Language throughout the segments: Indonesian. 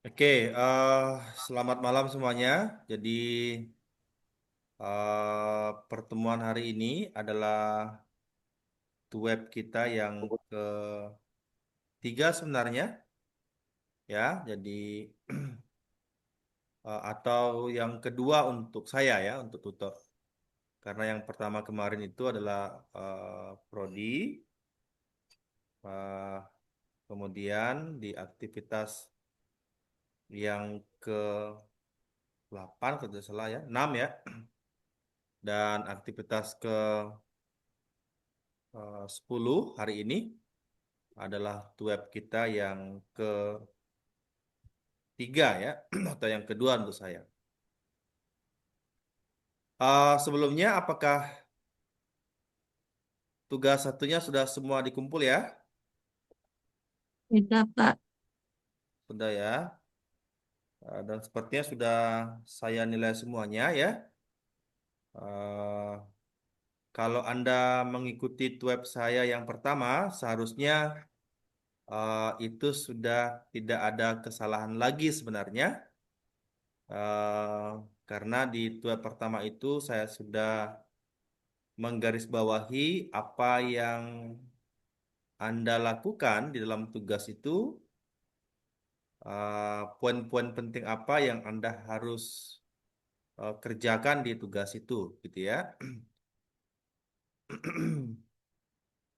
Oke, selamat malam semuanya. Jadi pertemuan hari ini adalah web kita yang ketiga sebenarnya, ya. Jadi atau yang kedua untuk saya ya, untuk tutor. Karena yang pertama kemarin itu adalah prodi, eh, kemudian di aktivitas yang ke 8 kalau tidak salah ya, 6 ya, dan aktivitas ke 10 hari ini adalah web kita yang ketiga ya, atau yang kedua untuk saya. Sebelumnya, apakah tugas satunya sudah semua dikumpul ya? Tidak, Pak. Sudah ya. Dan sepertinya sudah saya nilai semuanya ya. Eh, Kalau Anda mengikuti web saya yang pertama, seharusnya itu sudah tidak ada kesalahan lagi sebenarnya. Eh, karena di web pertama itu saya sudah menggarisbawahi apa yang Anda lakukan di dalam tugas itu, poin-poin penting apa yang Anda harus kerjakan di tugas itu, gitu ya.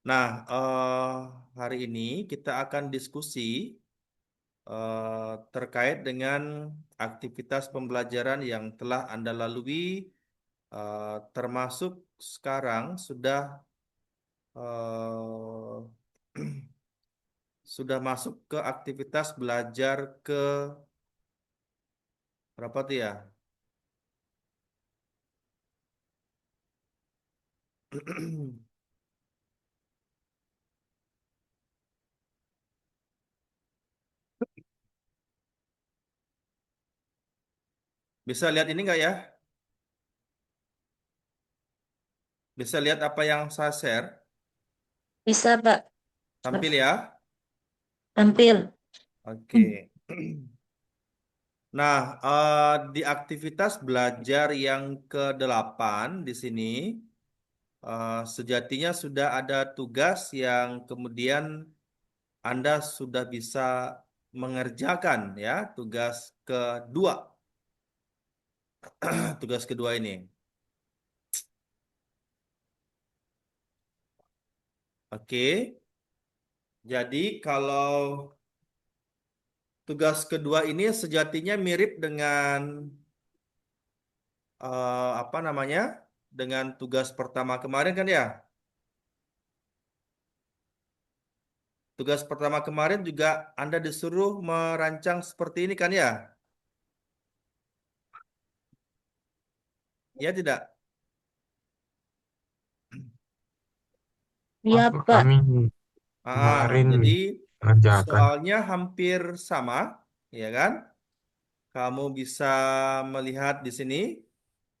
Nah, hari ini kita akan diskusi terkait dengan aktivitas pembelajaran yang telah Anda lalui, termasuk sekarang sudah sudah masuk ke aktivitas belajar ke berapa tuh ya? Bisa lihat ini nggak ya? Bisa lihat apa yang saya share? Bisa, Pak. Tampil ya? Tampil. Hmm. Oke. Nah, di aktivitas belajar yang ke-8 di sini, sejatinya sudah ada tugas yang kemudian Anda sudah bisa mengerjakan ya, tugas kedua. Tugas kedua ini. Oke. Jadi kalau tugas kedua ini sejatinya mirip dengan apa namanya? Dengan tugas pertama kemarin kan ya? Tugas pertama kemarin juga Anda disuruh merancang seperti ini kan ya? Ya tidak? Iya, Apa Pak. kami kemarin Jadi mengerjakan soalnya hampir sama, ya kan? Kamu bisa melihat di sini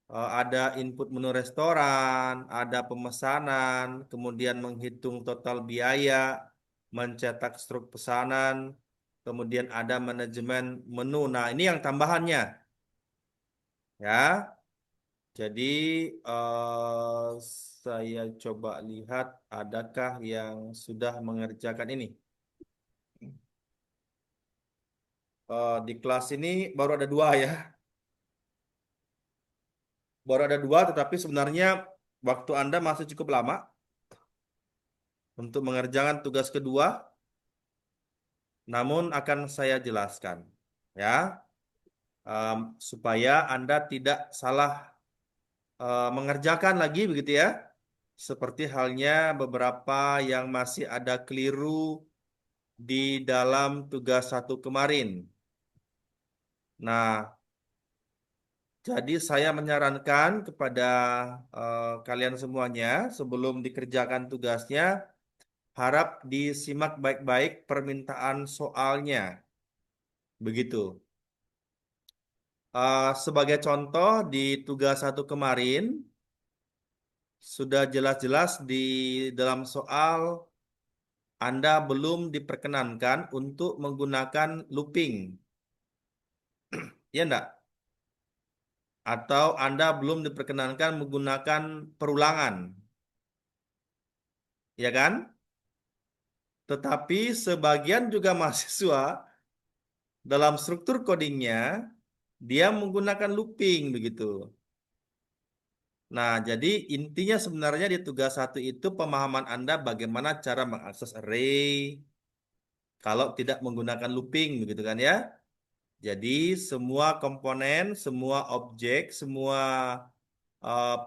ada input menu restoran, ada pemesanan, kemudian menghitung total biaya, mencetak struk pesanan, kemudian ada manajemen menu. Nah, ini yang tambahannya, ya. Jadi saya coba lihat adakah yang sudah mengerjakan ini. Di kelas ini baru ada dua ya, baru ada dua, tetapi sebenarnya waktu Anda masih cukup lama untuk mengerjakan tugas kedua. Namun akan saya jelaskan ya, supaya Anda tidak salah mengerjakan lagi begitu ya. Seperti halnya beberapa yang masih ada keliru di dalam tugas satu kemarin. Nah, jadi saya menyarankan kepada kalian semuanya sebelum dikerjakan tugasnya, harap disimak baik-baik permintaan soalnya. Begitu. Sebagai contoh di tugas satu kemarin sudah jelas-jelas di dalam soal Anda belum diperkenankan untuk menggunakan looping. Ya enggak? Atau Anda belum diperkenankan menggunakan perulangan, ya kan? Tetapi sebagian juga mahasiswa dalam struktur codingnya dia menggunakan looping begitu. Nah, jadi intinya sebenarnya di tugas 1 itu pemahaman Anda bagaimana cara mengakses array kalau tidak menggunakan looping begitu kan ya. Jadi semua komponen, semua objek, semua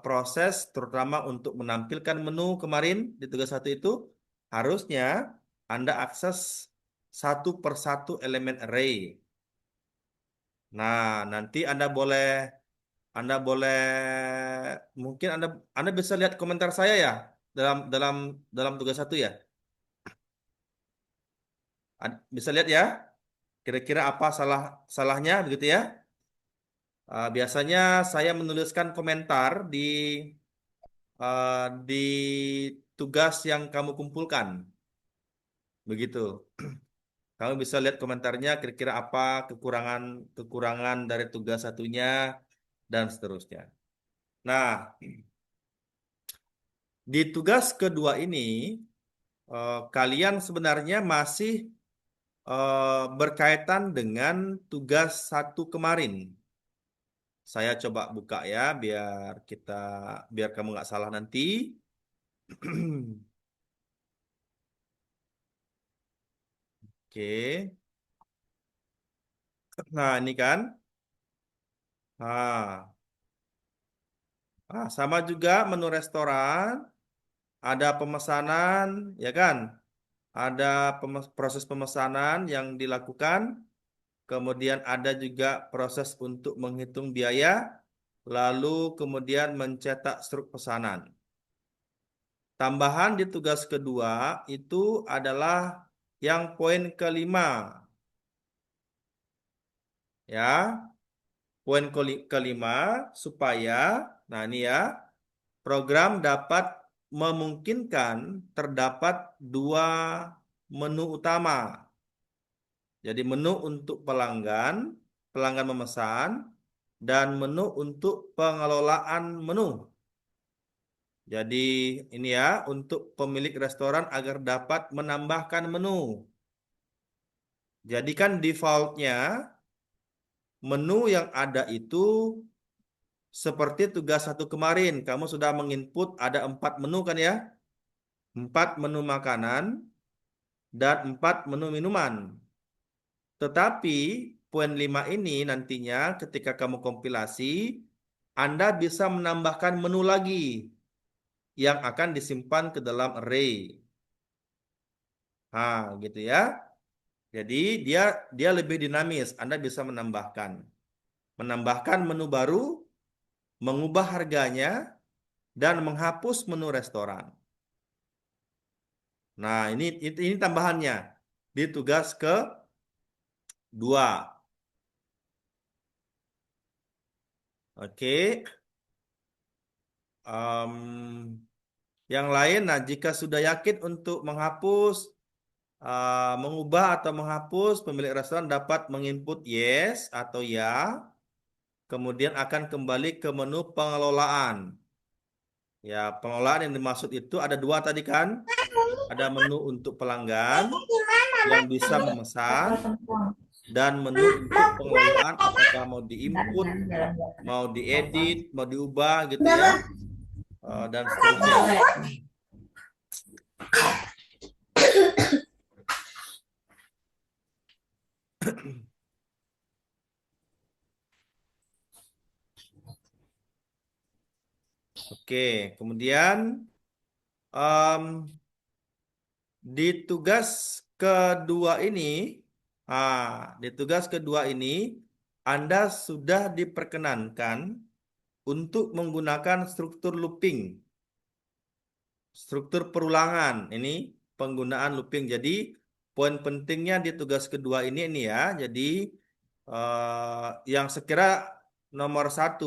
proses terutama untuk menampilkan menu kemarin di tugas 1 itu harusnya Anda akses satu persatu elemen array. Nah, nanti Anda boleh mungkin Anda bisa lihat komentar saya ya dalam dalam dalam tugas 1 ya. Bisa lihat ya. Kira-kira apa salahnya begitu ya? Biasanya saya menuliskan komentar di tugas yang kamu kumpulkan. Begitu. Kamu bisa lihat komentarnya kira-kira apa kekurangan dari tugas satunya dan seterusnya. Nah, di tugas kedua ini kalian sebenarnya masih berkaitan dengan tugas 1 kemarin. Saya coba buka ya biar kamu nggak salah nanti. Oke. Nah, ini kan. Sama juga menu restoran, ada pemesanan, ya kan? Ada proses pemesanan yang dilakukan, kemudian ada juga proses untuk menghitung biaya, lalu kemudian mencetak struk pesanan. Tambahan di tugas kedua itu adalah yang poin kelima. Ya, poin kelima supaya, nah ini ya, program dapat memungkinkan terdapat 2 menu utama. Jadi menu untuk pelanggan memesan, dan menu untuk pengelolaan menu. Jadi ini ya, untuk pemilik restoran agar dapat menambahkan menu. Jadi kan defaultnya menu yang ada itu seperti tugas 1 kemarin. Kamu sudah menginput ada 4 menu kan ya? 4 menu makanan dan 4 menu minuman. Tetapi poin 5 ini nantinya ketika kamu kompilasi, Anda bisa menambahkan menu lagi yang akan disimpan ke dalam array. Nah, gitu ya. Jadi dia dia lebih dinamis. Anda bisa menambahkan menu baru, mengubah harganya, dan menghapus menu restoran. Nah, ini tambahannya di tugas ke-2. Oke. Yang lain, nah jika sudah yakin untuk mengubah atau menghapus, pemilik restoran dapat menginput yes atau ya, kemudian akan kembali ke menu pengelolaan. Ya, pengelolaan yang dimaksud itu ada 2 tadi kan, ada menu untuk pelanggan yang bisa memesan, dan menu untuk pengelolaan apakah mau diinput, mau diedit, mau diubah gitu ya, dan seterusnya. Oke, kemudian di tugas kedua ini, Anda sudah diperkenankan untuk menggunakan struktur looping, struktur perulangan. Ini penggunaan looping. Jadi poin pentingnya di tugas kedua ini ya. Jadi yang sekira nomor 1,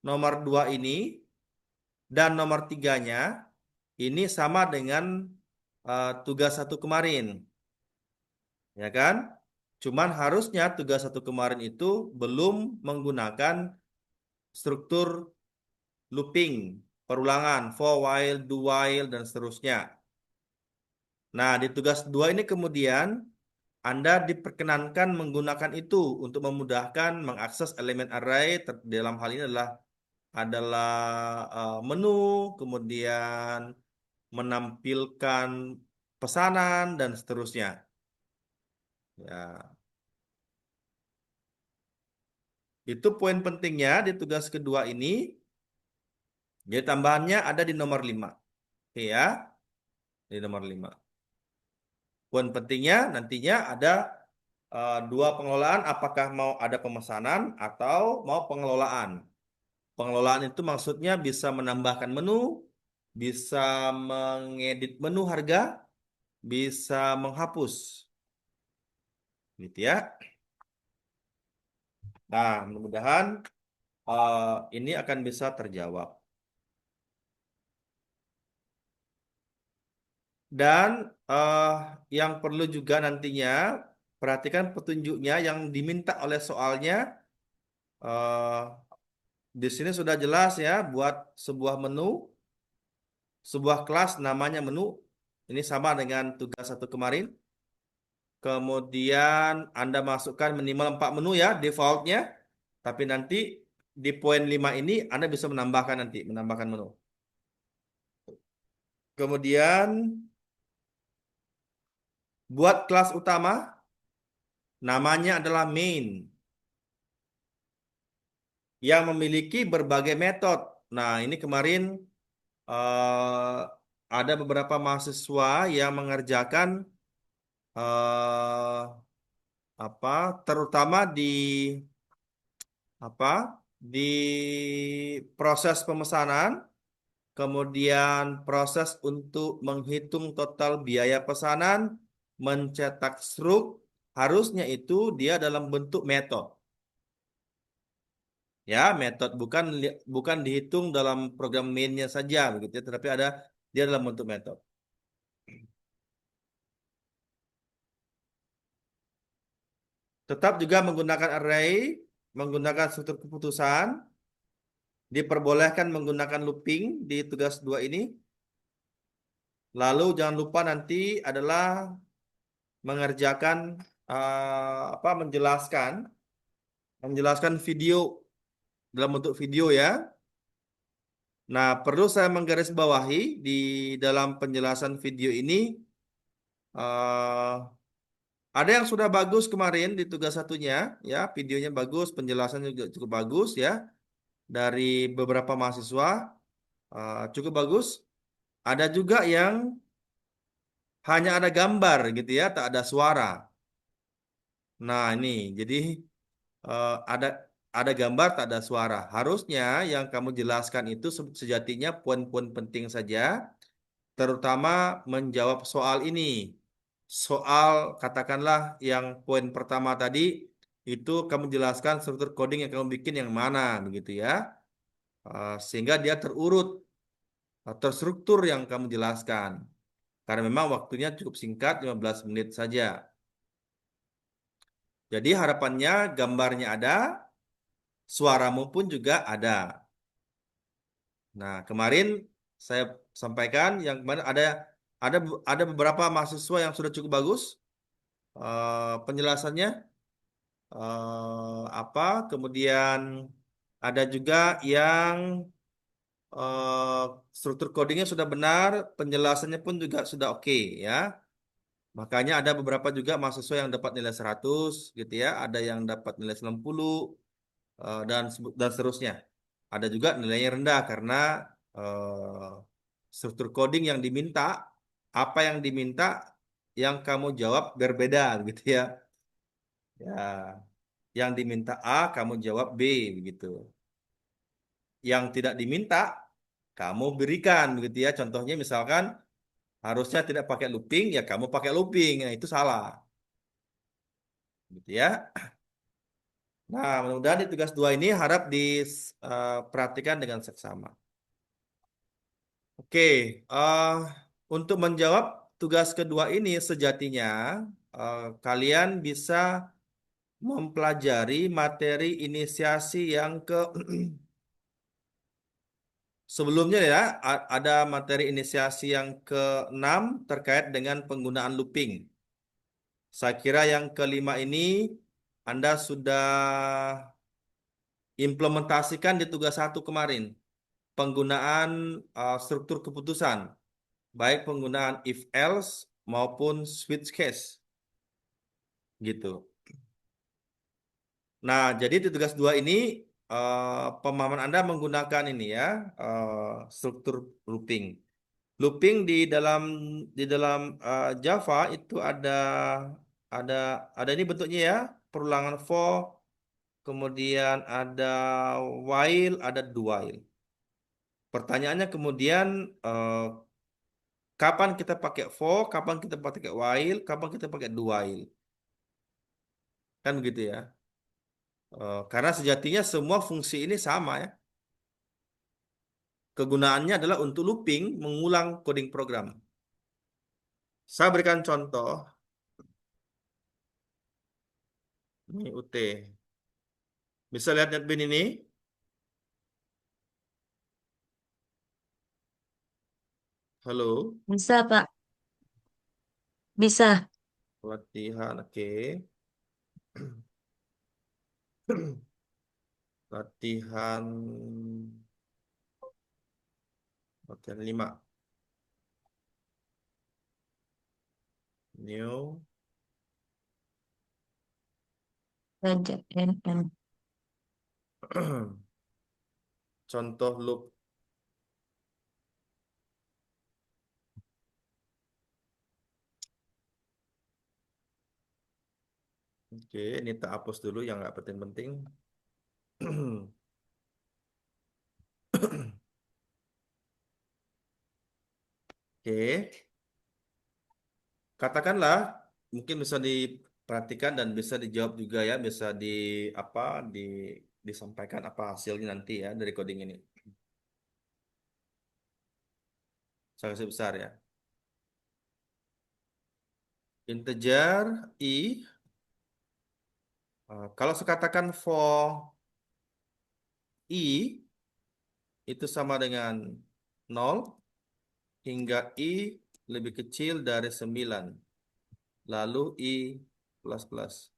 nomor 2 ini, dan nomor 3-nya ini sama dengan tugas 1 kemarin. Ya kan? Cuman harusnya tugas 1 kemarin itu belum menggunakan struktur looping, perulangan, for while, do while, dan seterusnya. Nah, di tugas 2 ini kemudian Anda diperkenankan menggunakan itu untuk memudahkan mengakses elemen array. Dalam hal ini adalah menu, kemudian menampilkan pesanan dan seterusnya. Ya, itu poin pentingnya di tugas kedua ini. Jadi tambahannya ada di nomor 5. Oke ya, di nomor 5. Poin pentingnya nantinya ada 2 pengelolaan, apakah mau ada pemesanan atau mau pengelolaan. Pengelolaan itu maksudnya bisa menambahkan menu, bisa mengedit menu harga, bisa menghapus. Gitu ya. Nah, mudah-mudahan ini akan bisa terjawab. Dan yang perlu juga nantinya perhatikan petunjuknya yang diminta oleh soalnya. eh, di sini sudah jelas ya, buat sebuah menu, sebuah kelas namanya menu. Ini sama dengan tugas 1 kemarin. Kemudian Anda masukkan minimal 4 menu ya, defaultnya. Tapi nanti di poin 5 ini Anda bisa menambahkan menu. Kemudian buat kelas utama, namanya adalah main, yang memiliki berbagai metode. Nah, ini kemarin ada beberapa mahasiswa yang mengerjakan eh, terutama apa di proses pemesanan, kemudian proses untuk menghitung total biaya pesanan, mencetak struk, harusnya itu dia dalam bentuk metode. Ya, metode bukan dihitung dalam program mainnya saja begitu ya, tetapi dia dalam bentuk metode. Tetap juga menggunakan array, menggunakan struktur keputusan, diperbolehkan menggunakan looping di tugas 2 ini. Lalu jangan lupa nanti adalah mengerjakan menjelaskan video dalam bentuk video ya. Nah, perlu saya menggarisbawahi di dalam penjelasan video ini eh, ada yang sudah bagus kemarin di tugas 1-nya ya, videonya bagus, penjelasannya juga cukup bagus ya dari beberapa mahasiswa, cukup bagus. Ada juga yang hanya ada gambar gitu ya, tak ada suara. Nah, ini jadi ada gambar tak ada suara. Harusnya yang kamu jelaskan itu sejatinya poin-poin penting saja, terutama menjawab soal ini. Soal katakanlah yang poin pertama tadi itu kamu jelaskan struktur coding yang kamu bikin yang mana begitu ya. Sehingga dia terurut, terstruktur yang kamu jelaskan. Karena memang waktunya cukup singkat, 15 menit saja. Jadi harapannya gambarnya ada, suaramu pun juga ada. Nah, kemarin saya sampaikan yang kemarin ada beberapa mahasiswa yang sudah cukup bagus penjelasannya, kemudian ada juga yang struktur codingnya sudah benar, penjelasannya pun juga sudah oke ya. Makanya ada beberapa juga mahasiswa yang dapat nilai 100 gitu ya, ada yang dapat nilai 90 dan seterusnya. Ada juga nilainya rendah karena eh, struktur coding yang diminta, apa yang diminta, yang kamu jawab berbeda gitu ya. Ya, yang diminta A, kamu jawab B begitu. Yang tidak diminta, kamu berikan begitu ya. Contohnya misalkan harusnya tidak pakai looping, ya kamu pakai looping. Nah, itu salah. Gitu ya. Nah, mudah-mudahan di tugas 2 ini harap diperhatikan dengan seksama. Oke, untuk menjawab tugas kedua ini sejatinya kalian bisa mempelajari materi inisiasi yang ke sebelumnya ya, ada materi inisiasi yang ke-6 terkait dengan penggunaan looping. Saya kira yang kelima ini Anda sudah implementasikan di tugas 1 kemarin. Penggunaan struktur keputusan, baik penggunaan if else maupun switch case. Gitu. Nah, jadi di tugas 2 ini pemahaman Anda menggunakan ini ya, struktur looping. Looping di dalam Java itu ada ada ini bentuknya ya, perulangan for, kemudian ada while, ada do while. Pertanyaannya kemudian kapan kita pakai for, kapan kita pakai while, kapan kita pakai do while. Kan begitu ya. Karena sejatinya semua fungsi ini sama ya. Kegunaannya adalah untuk looping, mengulang coding program. Saya berikan contoh. Ini UT. Bisa lihat NetBeans ini? Halo, Bisa, Pak. Bisa. latihan, oke. Latihan, latihan 5. New. Belajar NN. Contoh loop. Oke, ini tak hapus dulu yang nggak penting-penting. Oke, katakanlah mungkin bisa diperhatikan dan bisa dijawab juga ya, bisa apa di disampaikan apa hasilnya nanti ya dari coding ini. Saya kasih besar ya. Integer i. Kalau saya katakan for i itu sama dengan 0 hingga i lebih kecil dari 9. Lalu i plus plus.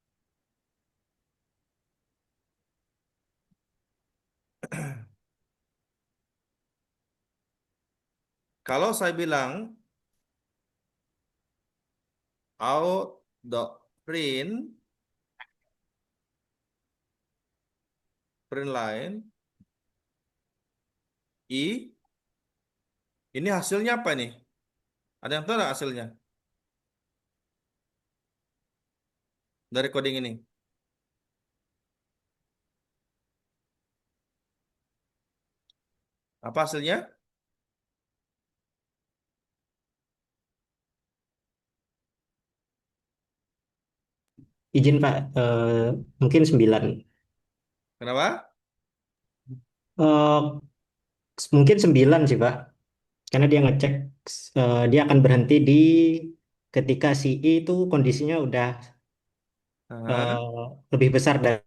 Kalau saya bilang out dot print line i, ini hasilnya apa nih? Ada yang tahu nggak hasilnya dari coding ini? Apa hasilnya? Izin Pak, mungkin 9. Kenapa? Eh, mungkin 9 sih Pak, karena dia ngecek dia akan berhenti di ketika si I itu kondisinya udah Aha. lebih besar dari.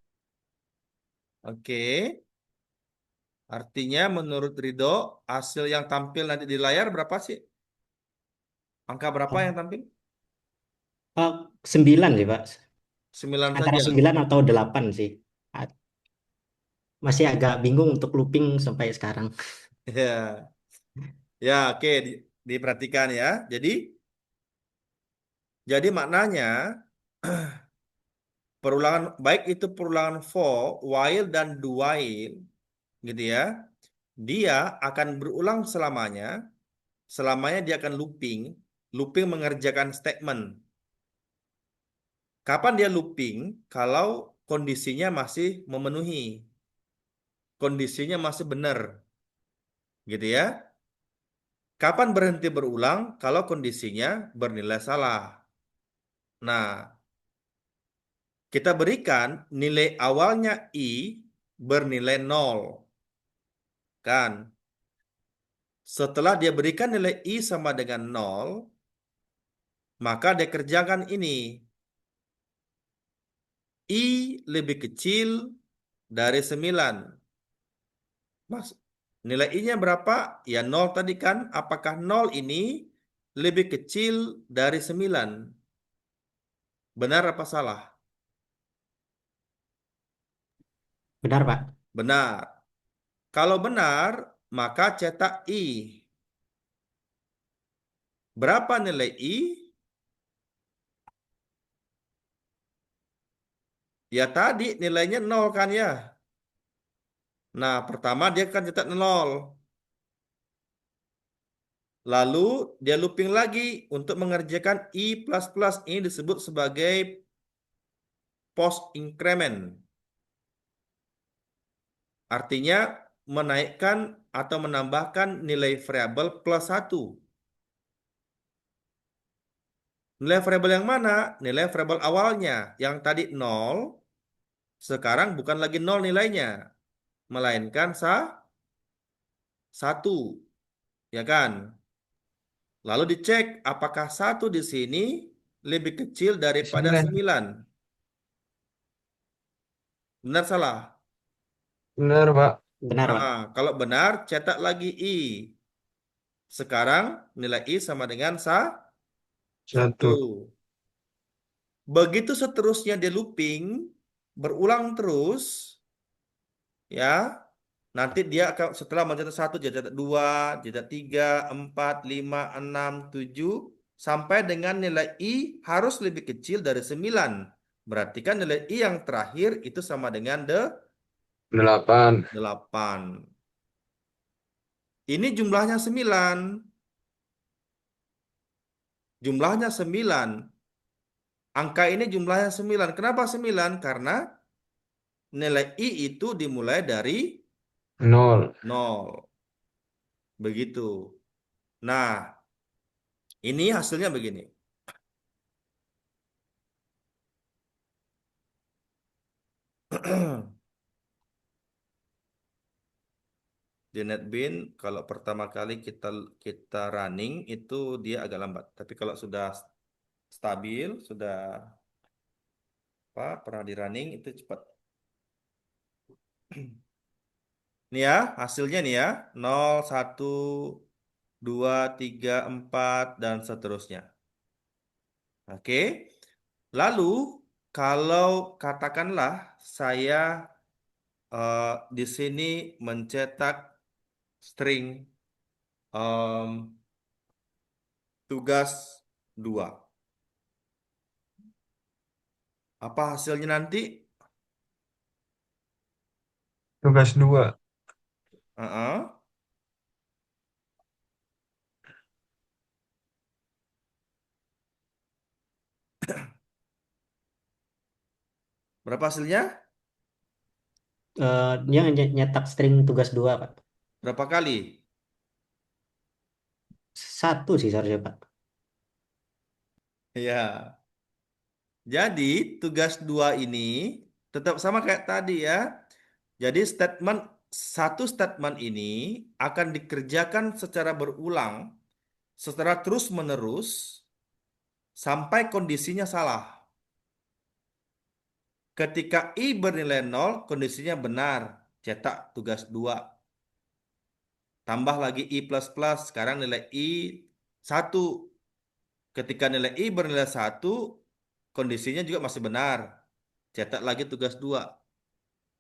Oke. Artinya menurut Ridho hasil yang tampil nanti di layar berapa sih? Angka berapa yang tampil? 9 sih Pak, 9 antara saja. 9 atau 8 sih. Ah, Masih agak bingung untuk looping sampai sekarang. Ya. Ya, oke, diperhatikan ya. Jadi maknanya perulangan baik itu perulangan for, while dan do while gitu ya. Dia akan berulang selamanya. Selamanya dia akan looping. Looping mengerjakan statement. Kapan dia looping? Kalau kondisinya masih memenuhi. Kondisinya masih benar. Gitu ya. Kapan berhenti berulang? Kalau kondisinya bernilai salah. Nah, kita berikan nilai awalnya i bernilai 0. Kan? Setelah dia berikan nilai i sama dengan 0, Maka dia kerjakan ini. I lebih kecil dari 9. Mas, nilai I-nya berapa? Ya 0 tadi kan. Apakah 0 ini lebih kecil dari 9? Benar apa salah? Benar, Pak. Benar. Kalau benar, maka cetak I. Berapa nilai I? Ya tadi nilainya 0 kan ya. Nah, pertama dia kan cetak 0. Lalu dia looping lagi untuk mengerjakan I++. Ini disebut sebagai post increment. Artinya menaikkan atau menambahkan nilai variabel plus 1. Nilai variabel yang mana? Nilai variabel awalnya. Yang tadi 0, sekarang bukan lagi 0 nilainya. Melainkan 1. Ya kan? Lalu dicek apakah 1 di sini lebih kecil daripada 9. 9. Benar salah? Benar, Pak. Benar, Pak. Kalau benar, cetak lagi I. Sekarang nilai I sama dengan 1. 1. Begitu seterusnya dia looping, berulang terus, ya. Nanti dia akan setelah mencetak 1, dia cetak 2, dia cetak 3, 4, 5, 6, 7, sampai dengan nilai I harus lebih kecil dari 9. Berarti kan nilai I yang terakhir itu sama dengan 8. 8. Ini jumlahnya 9. Jumlahnya 9. Angka ini jumlahnya 9. Kenapa 9? Karena nilai I itu dimulai dari 0. 0. Begitu. Nah, ini hasilnya begini. Di NetBeans kalau pertama kali kita kita running itu dia agak lambat. Tapi kalau sudah stabil, sudah pernah di running itu cepat. Nih ya, hasilnya nih ya. 0, 1, 2, 3, 4 dan seterusnya. Oke. Lalu kalau katakanlah saya di sini mencetak string tugas 2. Apa hasilnya nanti? Tugas 2. Heeh. Berapa hasilnya? Dia nyetak string tugas 2, Pak. Berapa kali? 1 sih seharusnya, Pak. Ya. Jadi tugas 2 ini tetap sama kayak tadi ya. Jadi satu statement ini akan dikerjakan secara berulang, secara terus-menerus sampai kondisinya salah. Ketika I bernilai 0, kondisinya benar. Cetak tugas 2. Tambah lagi I++, sekarang nilai I 1. Ketika nilai I bernilai 1, kondisinya juga masih benar. Cetak lagi tugas 2.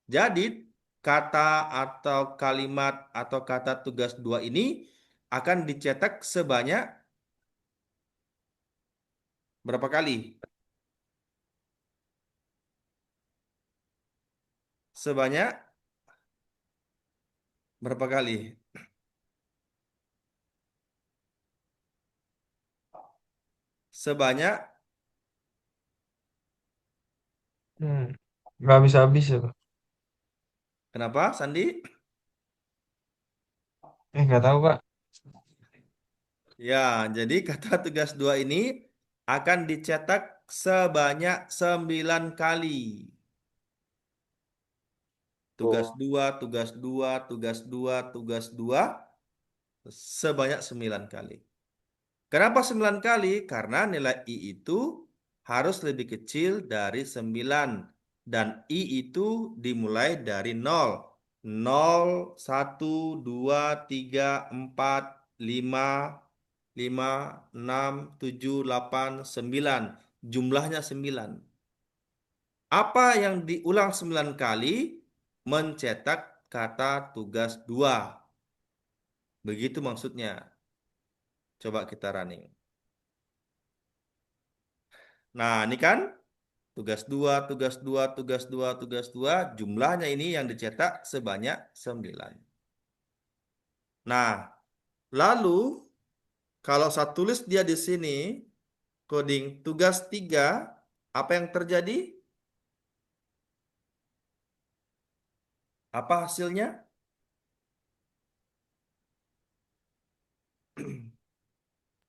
Jadi, kata atau kalimat atau kata tugas 2 ini akan dicetak sebanyak berapa kali? Sebanyak berapa kali? Sebanyak, Nggak habis-habis ya, Pak. kenapa, Sandi? Nggak tahu, Pak. Ya, jadi kata tugas 2 ini akan dicetak sebanyak 9 kali. Tugas Oh. 2, tugas 2, tugas 2, tugas 2 sebanyak 9 kali. Kenapa 9 kali? Karena nilai I itu harus lebih kecil dari 9. Dan I itu dimulai dari 0. 0, 1, 2, 3, 4, 5, 5, 6, 7, 8, 9. Jumlahnya 9. Apa yang diulang 9 kali? Mencetak kata tugas 2. Begitu maksudnya. Coba kita running. Nah, ini kan tugas 2, tugas 2, tugas 2, tugas 2. Jumlahnya ini yang dicetak sebanyak 9. Nah, lalu kalau saya tulis dia di sini, coding tugas 3, apa yang terjadi? Apa hasilnya?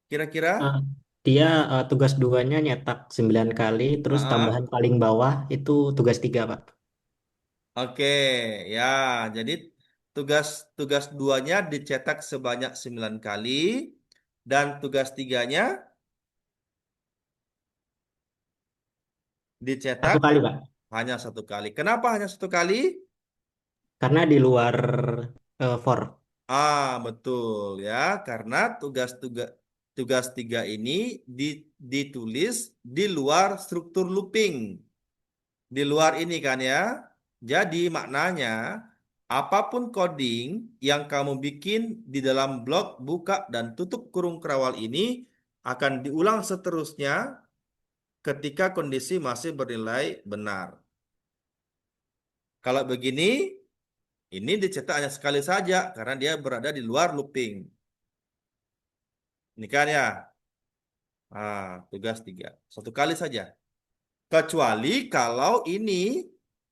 Kira-kira? Eh, dia tugas duanya nyetak 9 kali, terus tambahan Ah, paling bawah itu tugas 3, Pak. oke, ya. Jadi tugas tugas duanya dicetak sebanyak 9 kali dan tugas tiganya Satu dicetak kali, Pak. hanya 1 kali. Kenapa hanya 1 kali? Karena di luar for. Betul ya, karena tugas-tugas tugas 3 ini ditulis di luar struktur looping. Di luar ini kan ya. Jadi maknanya apapun coding yang kamu bikin di dalam blok buka dan tutup kurung kerawal ini akan diulang seterusnya ketika kondisi masih bernilai benar. Kalau begini, ini dicetak hanya sekali saja karena dia berada di luar looping. Ini kan ya. Tugas 3. 1 kali saja. Kecuali kalau ini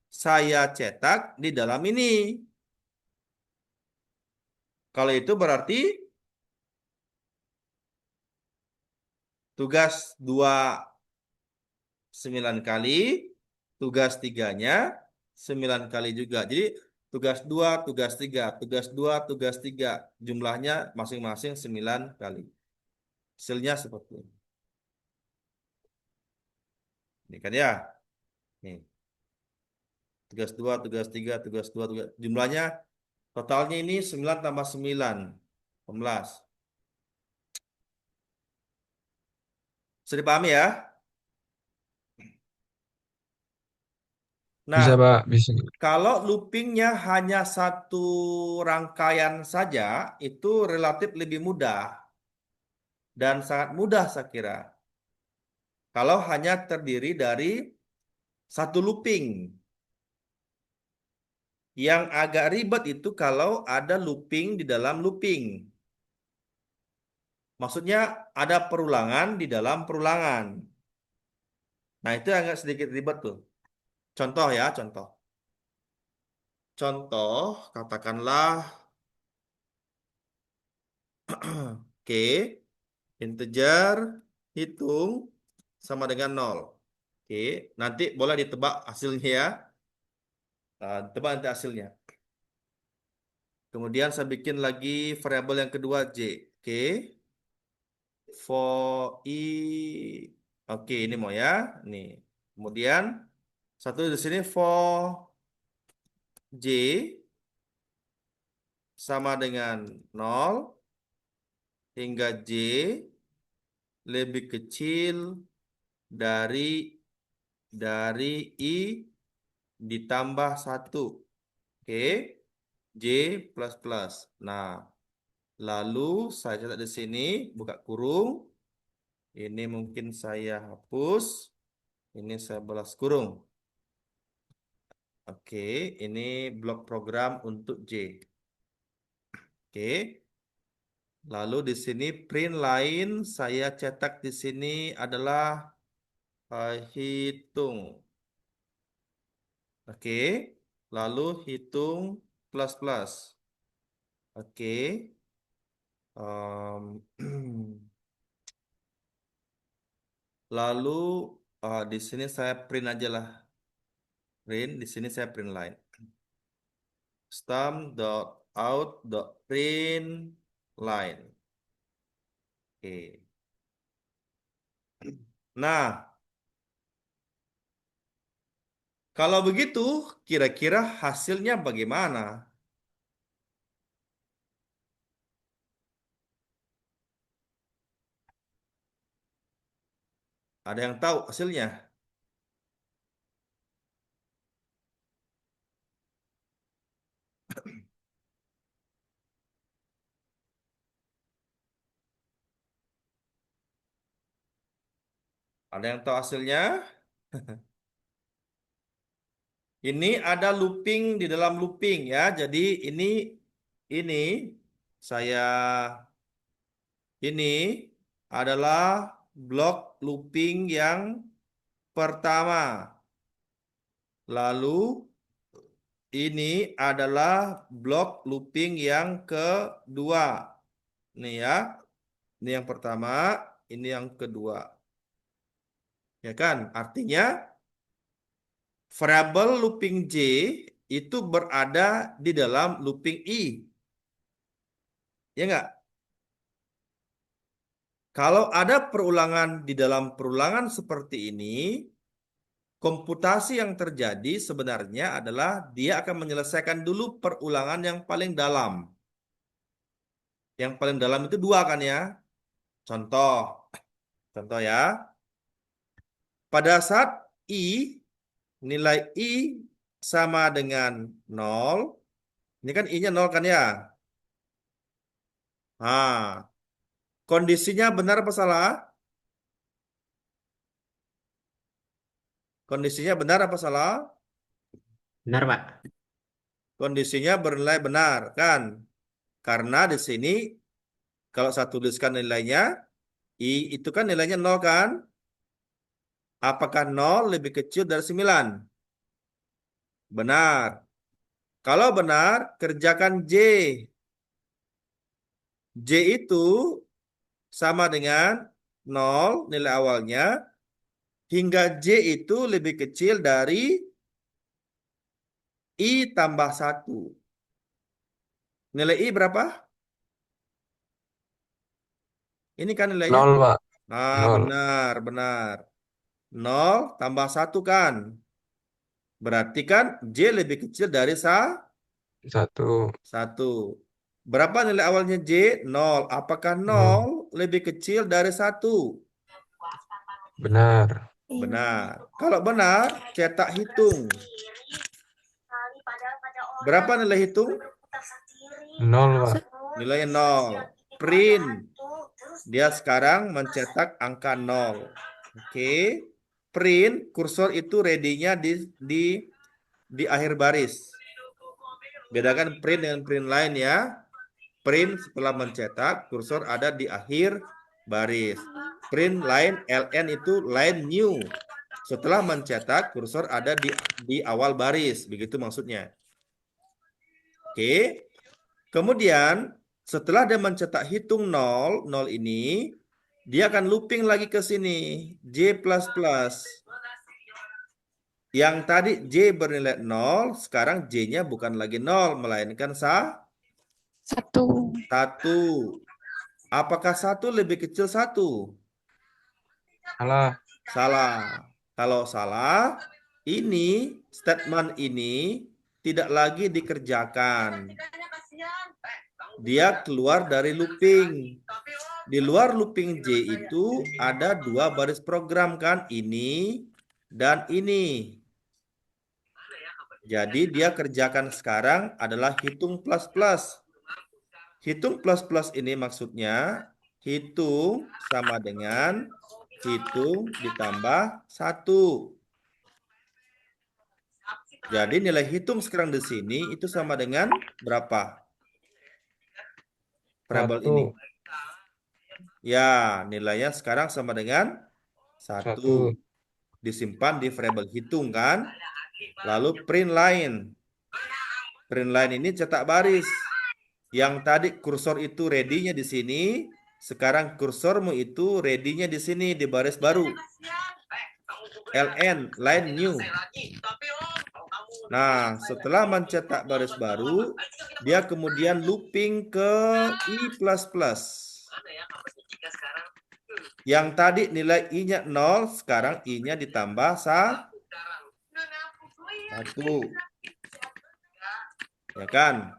saya cetak di dalam ini. Kalau itu berarti tugas 2 9 kali, tugas 3-nya 9 kali juga. Jadi tugas 2, tugas 3, tugas 2, tugas 3. Jumlahnya masing-masing 9 kali. Hasilnya seperti ini. Ini kan ya. Nih. Tugas 2, tugas 3, tugas 2, tugas. Jumlahnya totalnya ini 9 tambah 9. 16. Bisa dipahami ya? Bisa, Nah, Pak. Bisa. kalau loopingnya hanya satu rangkaian saja, itu relatif lebih mudah dan sangat mudah saya kira. Kalau hanya terdiri dari satu looping. Yang agak ribet itu kalau ada looping di dalam looping. Maksudnya ada perulangan di dalam perulangan. Nah, itu agak sedikit ribet tuh. Contoh ya, contoh. Contoh, katakanlah, oke, integer hitung sama dengan 0. Oke, nanti boleh ditebak hasilnya ya. Tebak nanti hasilnya. Kemudian saya bikin lagi variabel yang kedua J. Oke, for I. Oke, ini mau ya. Nih. Kemudian satu di sini for J sama dengan 0 hingga J lebih kecil dari I ditambah 1. Oke. J plus plus. Nah, lalu saya catat di sini, buka kurung. Ini mungkin saya hapus. Ini saya balas kurung. Oke, ini blok program untuk J. Oke. Lalu di sini print lain saya cetak di sini adalah hitung. Oke. Lalu hitung plus plus. Oke. Em, lalu di sini saya print aja lah. Print di sini saya print line. Stum dot out dot print line. Oke. Nah, kalau begitu, kira-kira hasilnya bagaimana? Ada yang tahu hasilnya? Ada yang tahu hasilnya? Ini ada looping di dalam looping ya. Jadi ini saya ini adalah blok looping yang pertama. Lalu ini adalah blok looping yang kedua. Nih ya. Ini yang pertama, ini yang kedua. Ya kan? Artinya variabel looping J itu berada di dalam looping I. Ya enggak? Kalau ada perulangan di dalam perulangan seperti ini, komputasi yang terjadi sebenarnya adalah dia akan menyelesaikan dulu perulangan yang paling dalam. Yang paling dalam itu 2 kan ya? Contoh ya. Pada saat nilai I sama dengan 0, ini kan I-nya 0 kan ya? Nah, kondisinya benar apa salah? Kondisinya benar apa salah? Benar, Pak. Kondisinya bernilai benar kan? Karena di sini kalau saya tuliskan nilainya, I itu kan nilainya 0 kan? Apakah 0 lebih kecil dari 9? Benar. Kalau benar, kerjakan J. J itu sama dengan 0 nilai awalnya, hingga J itu lebih kecil dari I tambah 1. Nilai I berapa? Ini kan nilainya. 0, Pak. Nah, 0. benar. 0 tambah 1 kan. Berarti kan J lebih kecil dari 1. 1. Berapa nilai awalnya J? 0. Apakah 0. 0 lebih kecil dari 1? Benar. Benar. Kalau benar, cetak hitung. Berapa nilai hitung? 0, Pak. Nilainya 0. Print. Dia sekarang mencetak angka 0. Oke. Print, kursor itu ready-nya di akhir baris. Bedakan print dengan print lain ya. Print setelah mencetak, kursor ada di akhir baris. Print line LN itu line new. Setelah mencetak, kursor ada di awal baris. Begitu maksudnya. Oke. Kemudian, setelah dia mencetak hitung 0, 0 ini, dia akan looping lagi ke sini. J++. Yang tadi J bernilai 0, sekarang J-nya bukan lagi 0, melainkan 1. 1. Apakah 1 lebih kecil 1? Salah. Salah. Kalau salah, ini statement ini tidak lagi dikerjakan. Dia keluar dari looping. Di luar looping J itu ada 2 baris program kan, ini dan ini. Jadi dia kerjakan sekarang adalah hitung plus-plus. Hitung plus-plus ini maksudnya hitung sama dengan hitung ditambah 1. Jadi nilai hitung sekarang di sini itu sama dengan berapa? Variabel 1. ini. Ya, nilainya sekarang sama dengan 1. 1. Disimpan di variabel hitung kan? Lalu print line. Print line ini cetak baris. Yang tadi kursor itu ready-nya di sini, sekarang kursormu itu ready-nya di sini di baris baru. LN, line new. Nah, setelah mencetak baris baru, dia kemudian looping ke I++. Yang tadi nilai I-nya 0, sekarang I-nya ditambah 1. Ya kan?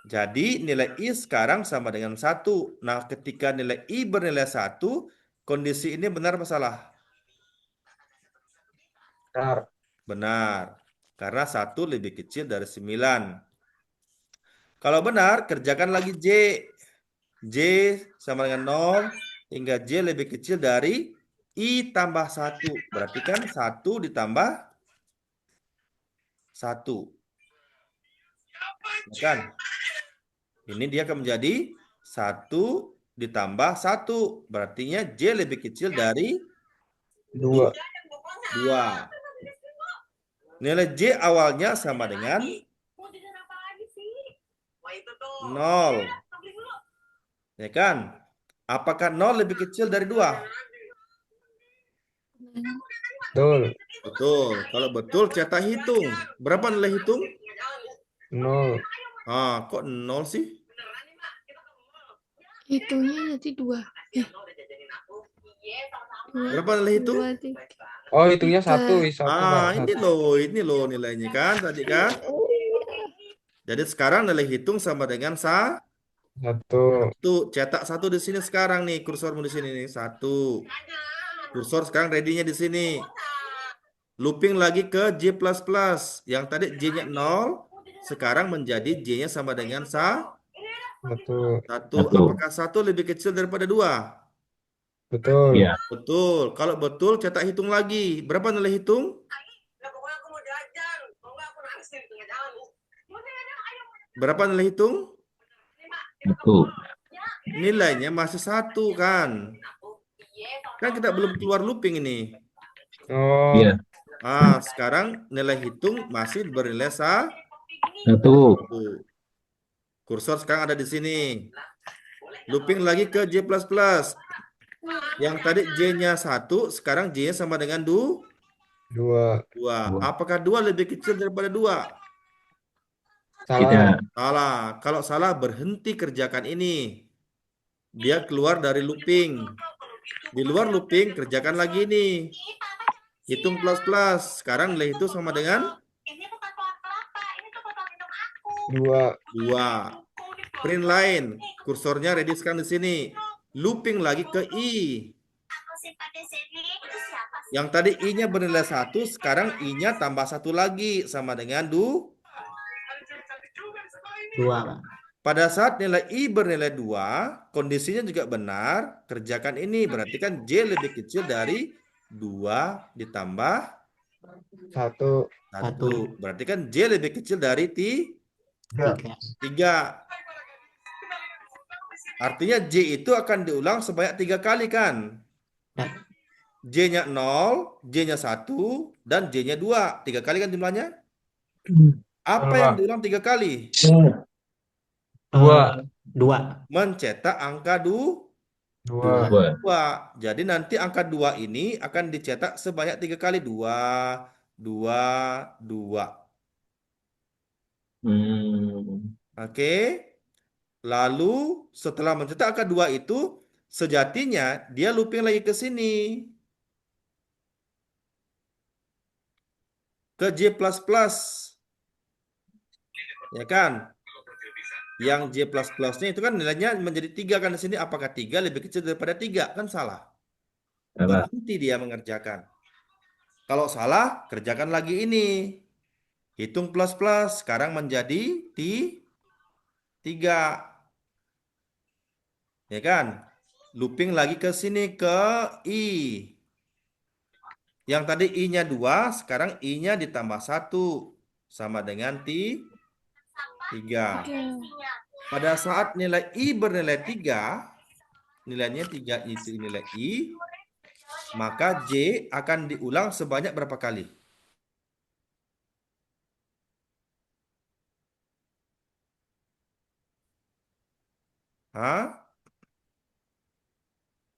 Jadi nilai I sekarang sama dengan 1. Nah, ketika nilai I bernilai 1, kondisi ini benar apa salah? Benar. Benar. Karena 1 lebih kecil dari 9. Kalau benar, kerjakan lagi J. J sama dengan 0 hingga J lebih kecil dari I tambah 1. Berarti kan 1 ditambah 1. Ya kan? Ini dia akan menjadi 1 ditambah 1. Berartinya J lebih kecil dari 2. 2. Nilai J awalnya sama dengan 0. Ya kan? Apakah 0 lebih kecil dari 2? Betul. Betul. Kalau betul, cetak hitung. Berapa nilai hitung? 0. Kok 0 sih? Hitungnya jadi 2. Berapa nilai hitung? 2, 3. Oh, hitungnya 1, 1 Pak. Ini loh nilainya kan tadi kan. Jadi sekarang nilai hitung sama dengan 1. 1. Cetak 1 di sini sekarang nih, kursormu di sini nih, 1. Kursor sekarang ready-nya di sini. Looping lagi ke J++. Yang tadi J-nya 0, sekarang menjadi J-nya sama dengan 1. 1. Apakah 1 lebih kecil daripada 2? Betul. Iya. Betul. Kalau betul, cetak hitung lagi. Berapa nilai hitung? Berapa nilai hitung? 1. Nilainya masih 1 kan? Kan kita belum keluar looping ini. Oh, Iya. Sekarang nilai hitung masih bernilai 1. 1. Kursor sekarang ada di sini. Looping lagi ke J++. Yang tadi J-nya 1, sekarang J-nya sama dengan 2. 2. Apakah 2 lebih kecil daripada 2? Salah. Tidak. Salah. Kalau salah, berhenti kerjakan ini. Dia keluar dari looping. Di luar looping, kerjakan lagi ini. Hitung plus. Sekarang nilai itu sama dengan 2. 2. Print line. Kursornya ready sekarang di sini. Looping lagi ke I. Yang tadi I-nya bernilai 1, sekarang I-nya tambah 1 lagi. Sama dengan 2. 2. Pada saat nilai I bernilai 2, kondisinya juga benar. Kerjakan ini. Berarti kan J lebih kecil dari 2 ditambah 1. 1. Berarti kan J lebih kecil dari 3. 3. Artinya J itu akan diulang sebanyak 3 kali kan? J-nya 0, J-nya 1, dan J-nya 2. 3 kali kan jumlahnya? Apa yang diulang 3 kali? 2. 2. Mencetak angka 2. 2. Jadi nanti angka 2 ini akan dicetak sebanyak 3 kali. 2, 2, 2. Oke. Lalu setelah mencetak angka 2 itu, sejatinya dia looping lagi ke sini. Ke J++. Ya kan? Yang J++-nya itu kan nilainya menjadi 3 kan di sini. Apakah 3 lebih kecil daripada 3? Kan salah. Berhenti dia mengerjakan. Kalau salah, kerjakan lagi ini. Hitung plus. Sekarang menjadi 3. Ya kan? Looping lagi ke sini ke I. Yang tadi I-nya 2, sekarang I-nya ditambah 1. Sama dengan 3. Pada saat nilai I bernilai 3, nilainya 3 itu nilai I, maka J akan diulang sebanyak berapa kali?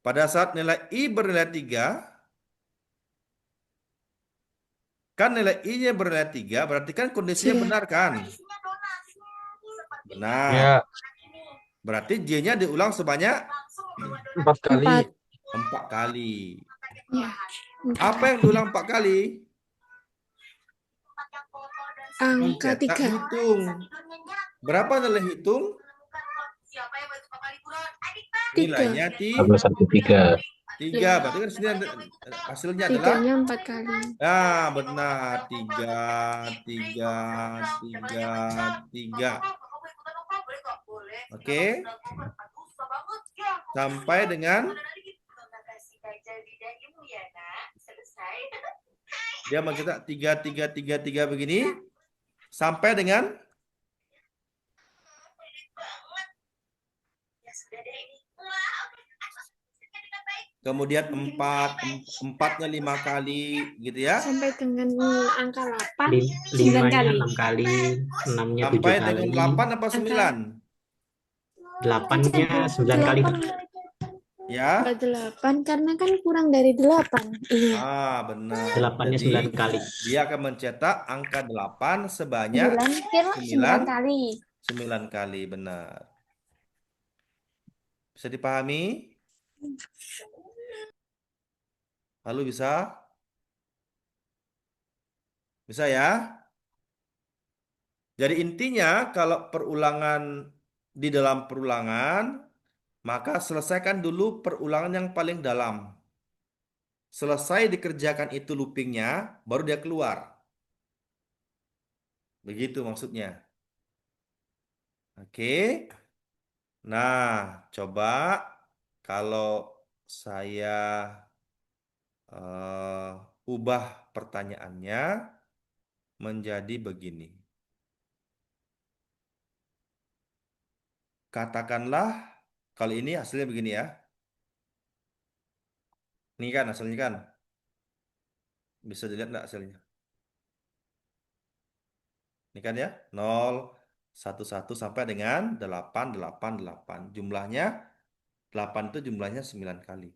Pada saat nilai I bernilai 3, kan nilai I-nya bernilai 3, berarti kan kondisinya benar kan? Benar. Ya. Berarti J-nya diulang sebanyak 4 kali. 4 kali. Ya. Apa yang diulang 4 kali? Angka Mencetak 3. hitung. Berapa nilai hitung? Nilainya 113. 3. Berarti kan sini hasilnya adalah Tiganya 4 kali. benar. 3, 3, 3, 3. Oke. Sampai dengan dia mencetak 3, 3, 3, 3 begini. Sampai dengan kemudian 4-nya 5 kali gitu ya. Sampai dengan angka 8, 9 Limanya kali. 6 kali, 6-nya 7 Sampai kali, dengan 8 apa 9? 8-nya 9 kali, Pak. Ya. Enggak 8 karena kan kurang dari 8. Ini Benar. 8-nya Jadi 9 kali. dia akan mencetak angka 8 sebanyak 9 kali. 9 kali, benar. Bisa dipahami? Lalu bisa? Bisa ya? Jadi intinya kalau perulangan di dalam perulangan, maka selesaikan dulu perulangan yang paling dalam. Selesai dikerjakan itu loopingnya, baru dia keluar. Begitu maksudnya. Oke. Nah, coba kalau saya ubah pertanyaannya menjadi begini. Katakanlah kalau ini hasilnya begini ya. Ini kan hasilnya kan. Bisa dilihat nggak hasilnya? Ini kan ya, 0, 1, 1 sampai dengan 8, 8, 8. Jumlahnya 8 itu jumlahnya 9 kali.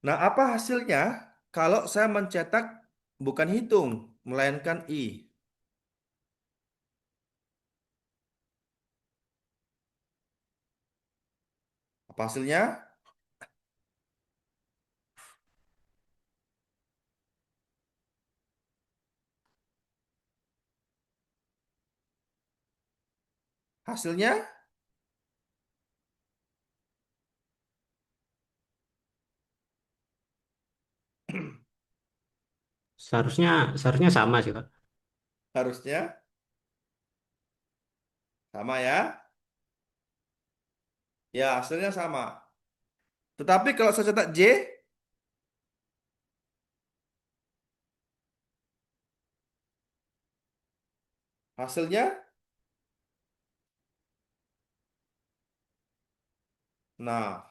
Nah, apa hasilnya kalau saya mencetak bukan hitung, melainkan I? Apa hasilnya? Hasilnya Seharusnya sama sih, Pak. harusnya sama ya. Ya, hasilnya sama. Tetapi kalau saya cetak J, hasilnya, nah,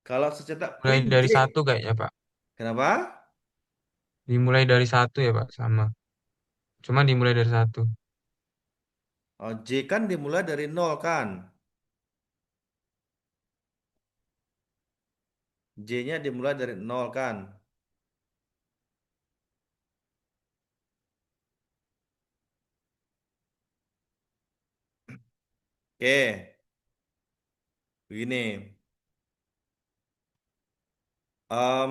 kalau saya cetak Mulai print J, dari satu kayaknya, Pak. kenapa? Dimulai dari satu ya, Pak, sama. Cuma dimulai dari satu. Oh, J kan dimulai dari 0 kan? J-nya dimulai dari 0 kan? Oke, begini. Em,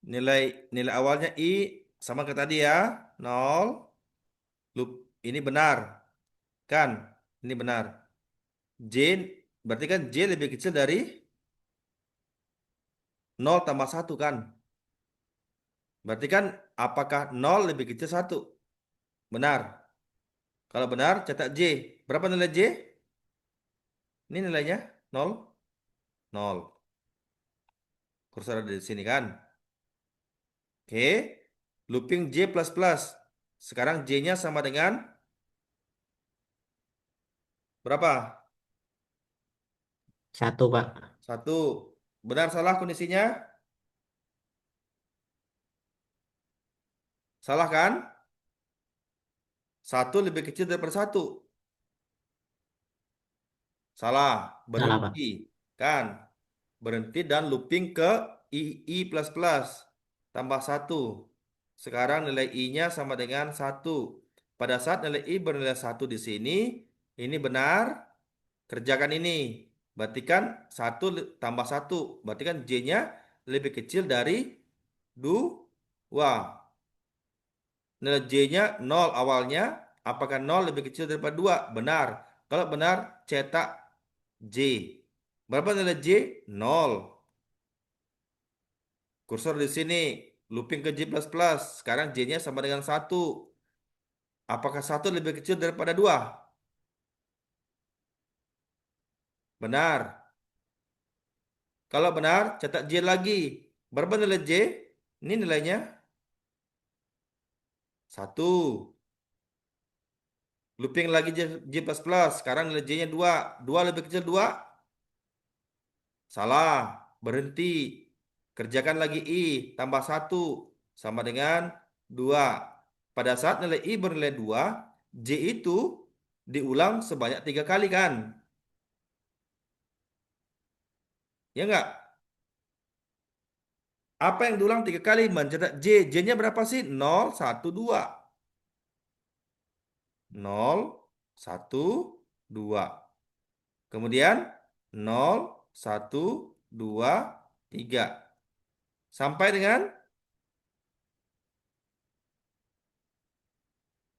nilai nilai awalnya I sama ke tadi ya, 0. Loop ini benar kan? Ini benar. J berarti kan J lebih kecil dari 0 tambah 1 kan? Berarti kan apakah 0 lebih kecil 1? Benar. Kalau benar, cetak J. Berapa nilai J? Ini nilainya 0. 0. Kursor ada di sini kan? Oke. Looping J++. Sekarang J-nya sama dengan berapa? 1, Pak. 1. Benar salah kondisinya? Salah kan? 1 lebih kecil daripada 1. Salah. Salah, Pak. Berhenti. Kan? Berhenti dan looping ke I++. Tambah 1. Sekarang nilai I-nya sama dengan 1. Pada saat nilai I bernilai 1 di sini, ini benar. Kerjakan ini. Berarti kan 1 tambah 1. Berarti kan J-nya lebih kecil dari 2. Nilai J-nya 0 awalnya. Apakah 0 lebih kecil daripada 2? Benar. Kalau benar, cetak J. Berapa nilai J? 0. Kursor di sini. Looping ke J++. Sekarang J-nya sama dengan 1. Apakah 1 lebih kecil daripada 2? Benar. Kalau benar, cetak J lagi. Berapa nilai J? Ini nilainya 1. Looping lagi J++. Sekarang nilai J-nya 2. 2 lebih kecil 2? Salah. Berhenti. Kerjakan lagi I. Tambah 1. Sama dengan 2. Pada saat nilai I bernilai 2, J itu diulang sebanyak 3 kali kan? Ya enggak? Apa yang diulang 3 kali? Mencetak J. J-nya berapa sih? 0, 1, 2. 0, 1, 2. Kemudian 0, 1, 2, 3. Sampai dengan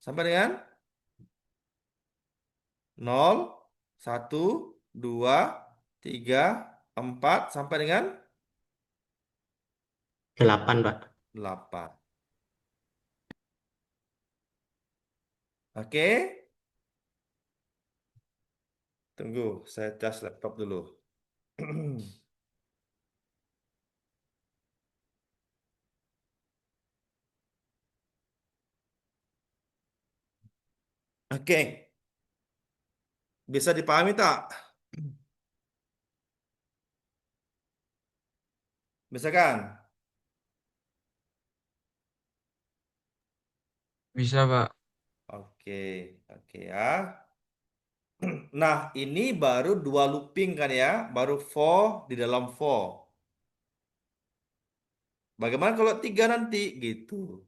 sampai dengan 0, 1, 2, 3, 4 sampai dengan 8, Pak. 8. Oke. Tunggu, saya cas laptop dulu. Oke. Bisa dipahami tak? Bisa kan? Bisa, Pak. Oke, oke ya. Nah, ini baru 2 looping kan ya, baru for di dalam for. Bagaimana kalau 3 nanti gitu?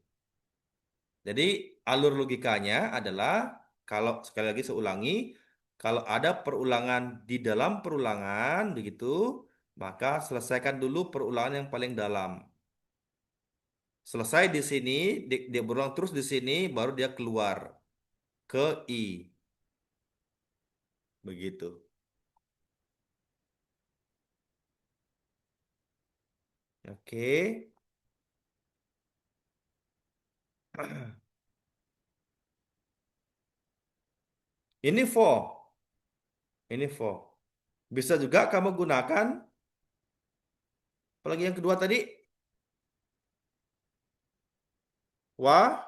Jadi alur logikanya adalah kalau sekali lagi saya ulangi, kalau ada perulangan di dalam perulangan begitu, maka selesaikan dulu perulangan yang paling dalam. Selesai di sini, dia berulang terus di sini, baru dia keluar ke I. Begitu. Oke. Ini for. Ini for. Bisa juga kamu gunakan, apalagi yang kedua tadi, wah,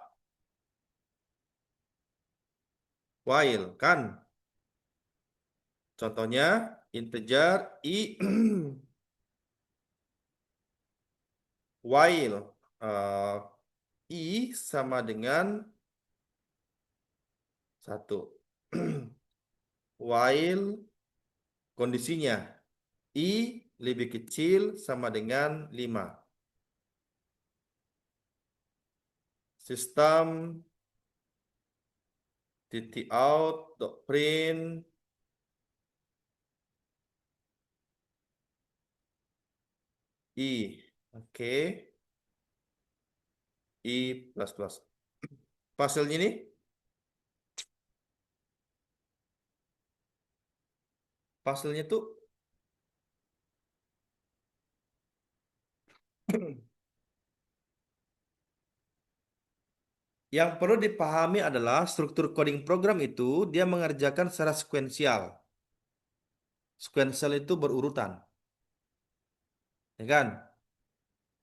while kan. Contohnya integer I while I sama dengan 1. While kondisinya I lebih kecil sama dengan 5. Sistem titik out dot print I. Oke. I plus plus. Hasilnya ini hasilnya tuh yang perlu dipahami adalah struktur coding program itu dia mengerjakan secara sekuensial. Sekuensial itu berurutan. Ya kan?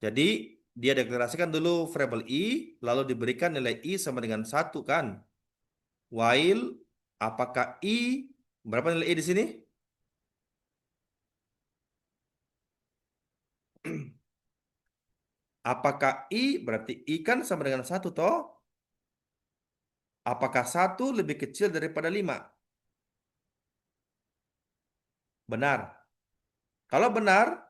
Jadi dia deklarasikan dulu variabel I, lalu diberikan nilai I sama dengan 1 kan? While apakah I, berapa nilai I di sini? Apakah I, berarti I kan sama dengan 1 toh? Apakah 1 lebih kecil daripada 5? Benar. Kalau benar,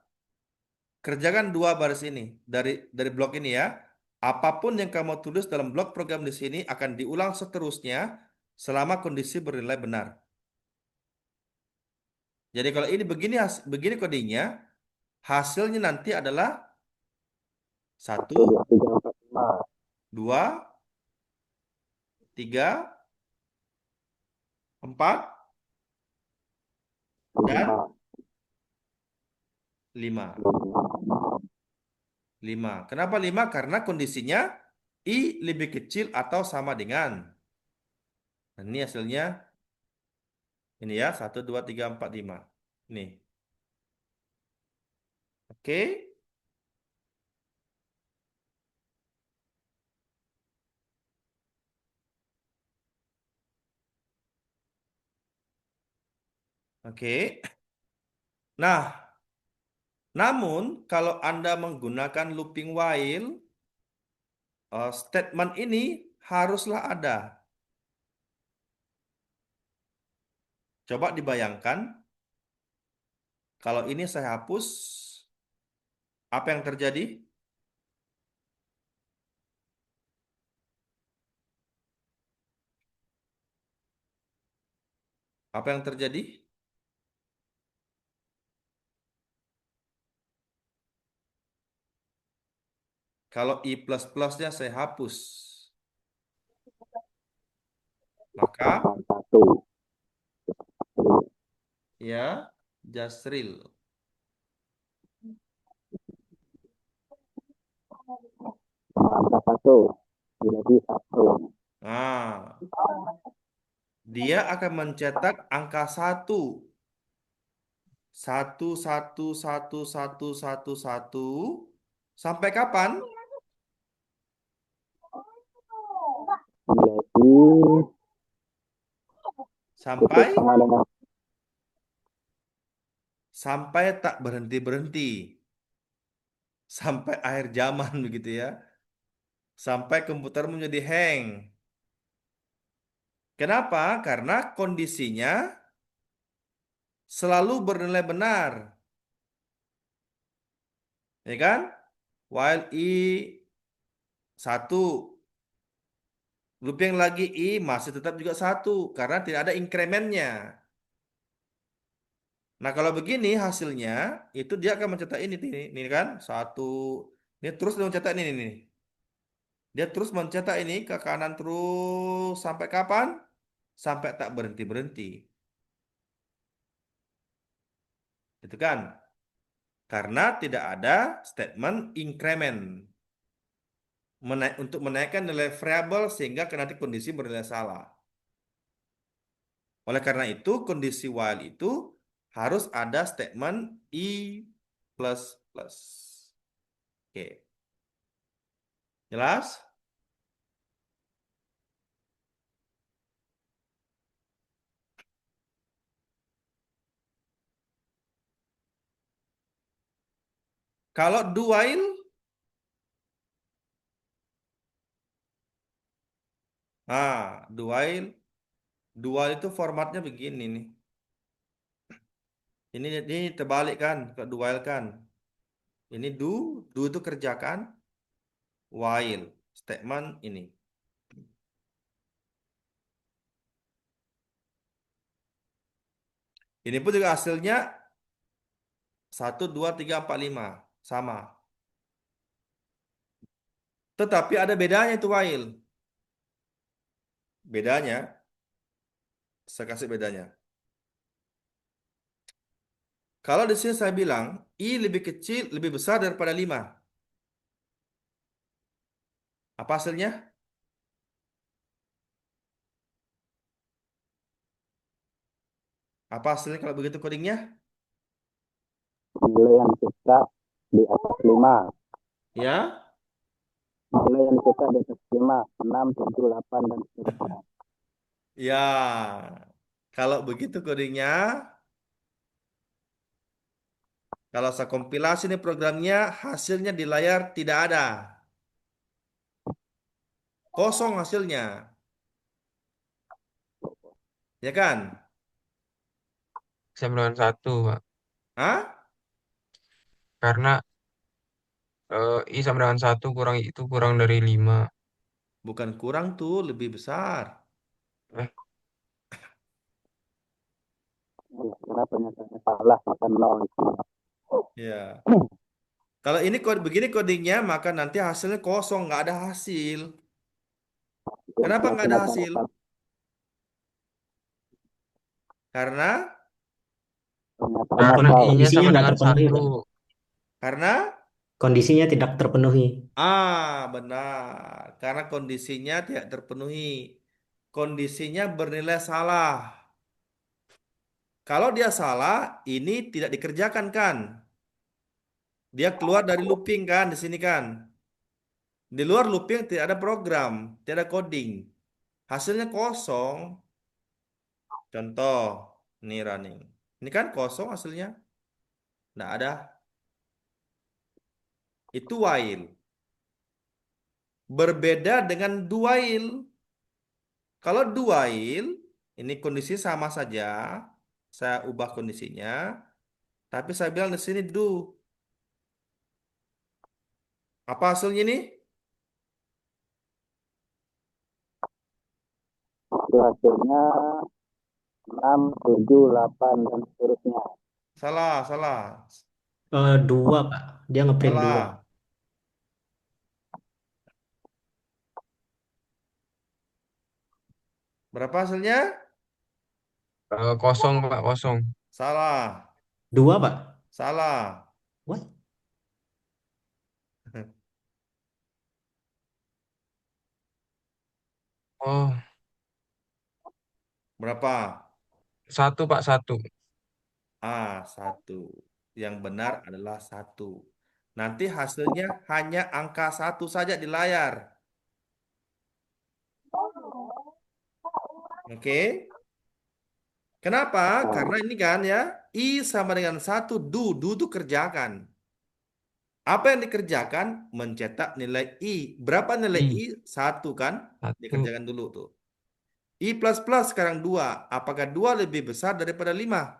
kerjakan 2 baris ini dari blok ini ya. Apapun yang kamu tulis dalam blok program di sini akan diulang seterusnya selama kondisi bernilai benar. Jadi kalau ini begini begini codingnya, hasilnya nanti adalah 1, 2, 3, 4, dan 5. 5. Kenapa 5? Karena kondisinya I lebih kecil atau sama dengan. Nah, ini hasilnya. Ini ya, 1, 2, 3, 4, 5. Nih. Oke. Oke. Nah, namun kalau Anda menggunakan looping while, statement ini haruslah ada. Coba dibayangkan, kalau ini saya hapus, apa yang terjadi? Apa yang terjadi? Kalau I plus-plusnya saya hapus, maka ya Jasril. Nah, dia akan mencetak angka 1. 1, 1, 1, 1, 1, 1. Sampai kapan? Sampai tak berhenti-berhenti. Sampai akhir zaman begitu ya. Sampai komputer menjadi hang. Kenapa? Karena kondisinya selalu bernilai benar. Ya kan? While I 1. Looping lagi I masih tetap juga 1. Karena tidak ada incrementnya. Nah, kalau begini hasilnya, itu dia akan mencetak ini kan? 1. Ini terus dia mencetak ini, nih. Dia terus mencetak ini ke kanan terus sampai kapan? Sampai tak berhenti-berhenti. Itu kan? Karena tidak ada statement increment. Untuk menaikkan nilai variabel sehingga nanti kondisi bernilai salah. Oleh karena itu, kondisi while itu harus ada statement I plus plus. Oke. Jelas? Kalau do while, do while itu formatnya begini nih. Ini terbalik kan, ke do while kan. Ini do itu kerjakan, while statement ini. Ini pun juga hasilnya 1, 2, 3, 4, 5 sama. Tetapi ada bedanya itu while. Bedanya, saya kasih bedanya. Kalau di sini saya bilang I lebih kecil, lebih besar daripada 5. Apa hasilnya? Apa hasilnya kalau begitu codingnya? Nilai yang kita di atas 5. Ya, Nilai yang kita di atas 5, 6, 7, 8, dan seterusnya. ya. Kalau begitu codingnya, kalau saya kompilasi nih programnya, hasilnya di layar tidak ada. Kosong hasilnya. Ya kan? Sama dengan 1, Pak. Hah? Karena I sama dengan 1 kurang I itu kurang dari 5. Bukan kurang tuh, lebih besar. Eh, Karena pernyataannya salah, maka nol. Ya. Kalau ini begini codingnya, maka nanti hasilnya kosong, nggak ada hasil. Kenapa nggak ada hasil? Karena Karena I-nya kondisinya sama nggak dengan terpenuhi, satu. Pak. karena Kondisinya tidak terpenuhi. benar. Karena kondisinya tidak terpenuhi. Kondisinya bernilai salah. Kalau dia salah, ini tidak dikerjakan kan? Dia keluar dari looping kan di sini kan? Di luar looping tidak ada program, tidak ada coding. Hasilnya kosong. Contoh, ini running. Ini kan kosong hasilnya. Nggak ada. Itu while. Berbeda dengan do while. Kalau do while, ini kondisi sama saja. Saya ubah kondisinya. Tapi saya bilang di sini do. Apa hasilnya ini? Itu hasilnya 6, 7, 8, dan seterusnya. Salah, salah, Dua, Pak. Dia ngeprint dua. salah. Berapa hasilnya? Kosong, Pak, kosong. Salah, Dua, Pak. salah. What? Oh, Berapa? satu, Pak, satu. Satu. Yang benar adalah satu. Nanti hasilnya hanya angka satu saja di layar. Oke? Kenapa? Karena ini kan ya, I sama dengan satu, do itu kerjakan. Apa yang dikerjakan? Mencetak nilai I. Berapa nilai I? I, Satu kan? satu. Dikerjakan dulu tuh. I plus plus sekarang 2. Apakah 2 lebih besar daripada 5?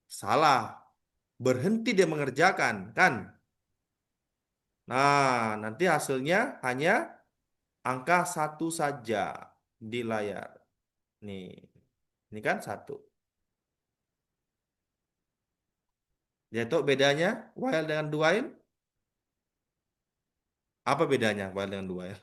Salah. Berhenti dia mengerjakan, kan? Nah, nanti hasilnya hanya angka satu saja di layar. Nih, ini kan satu. Jadi itu bedanya while dengan do while? Apa bedanya while dengan do while?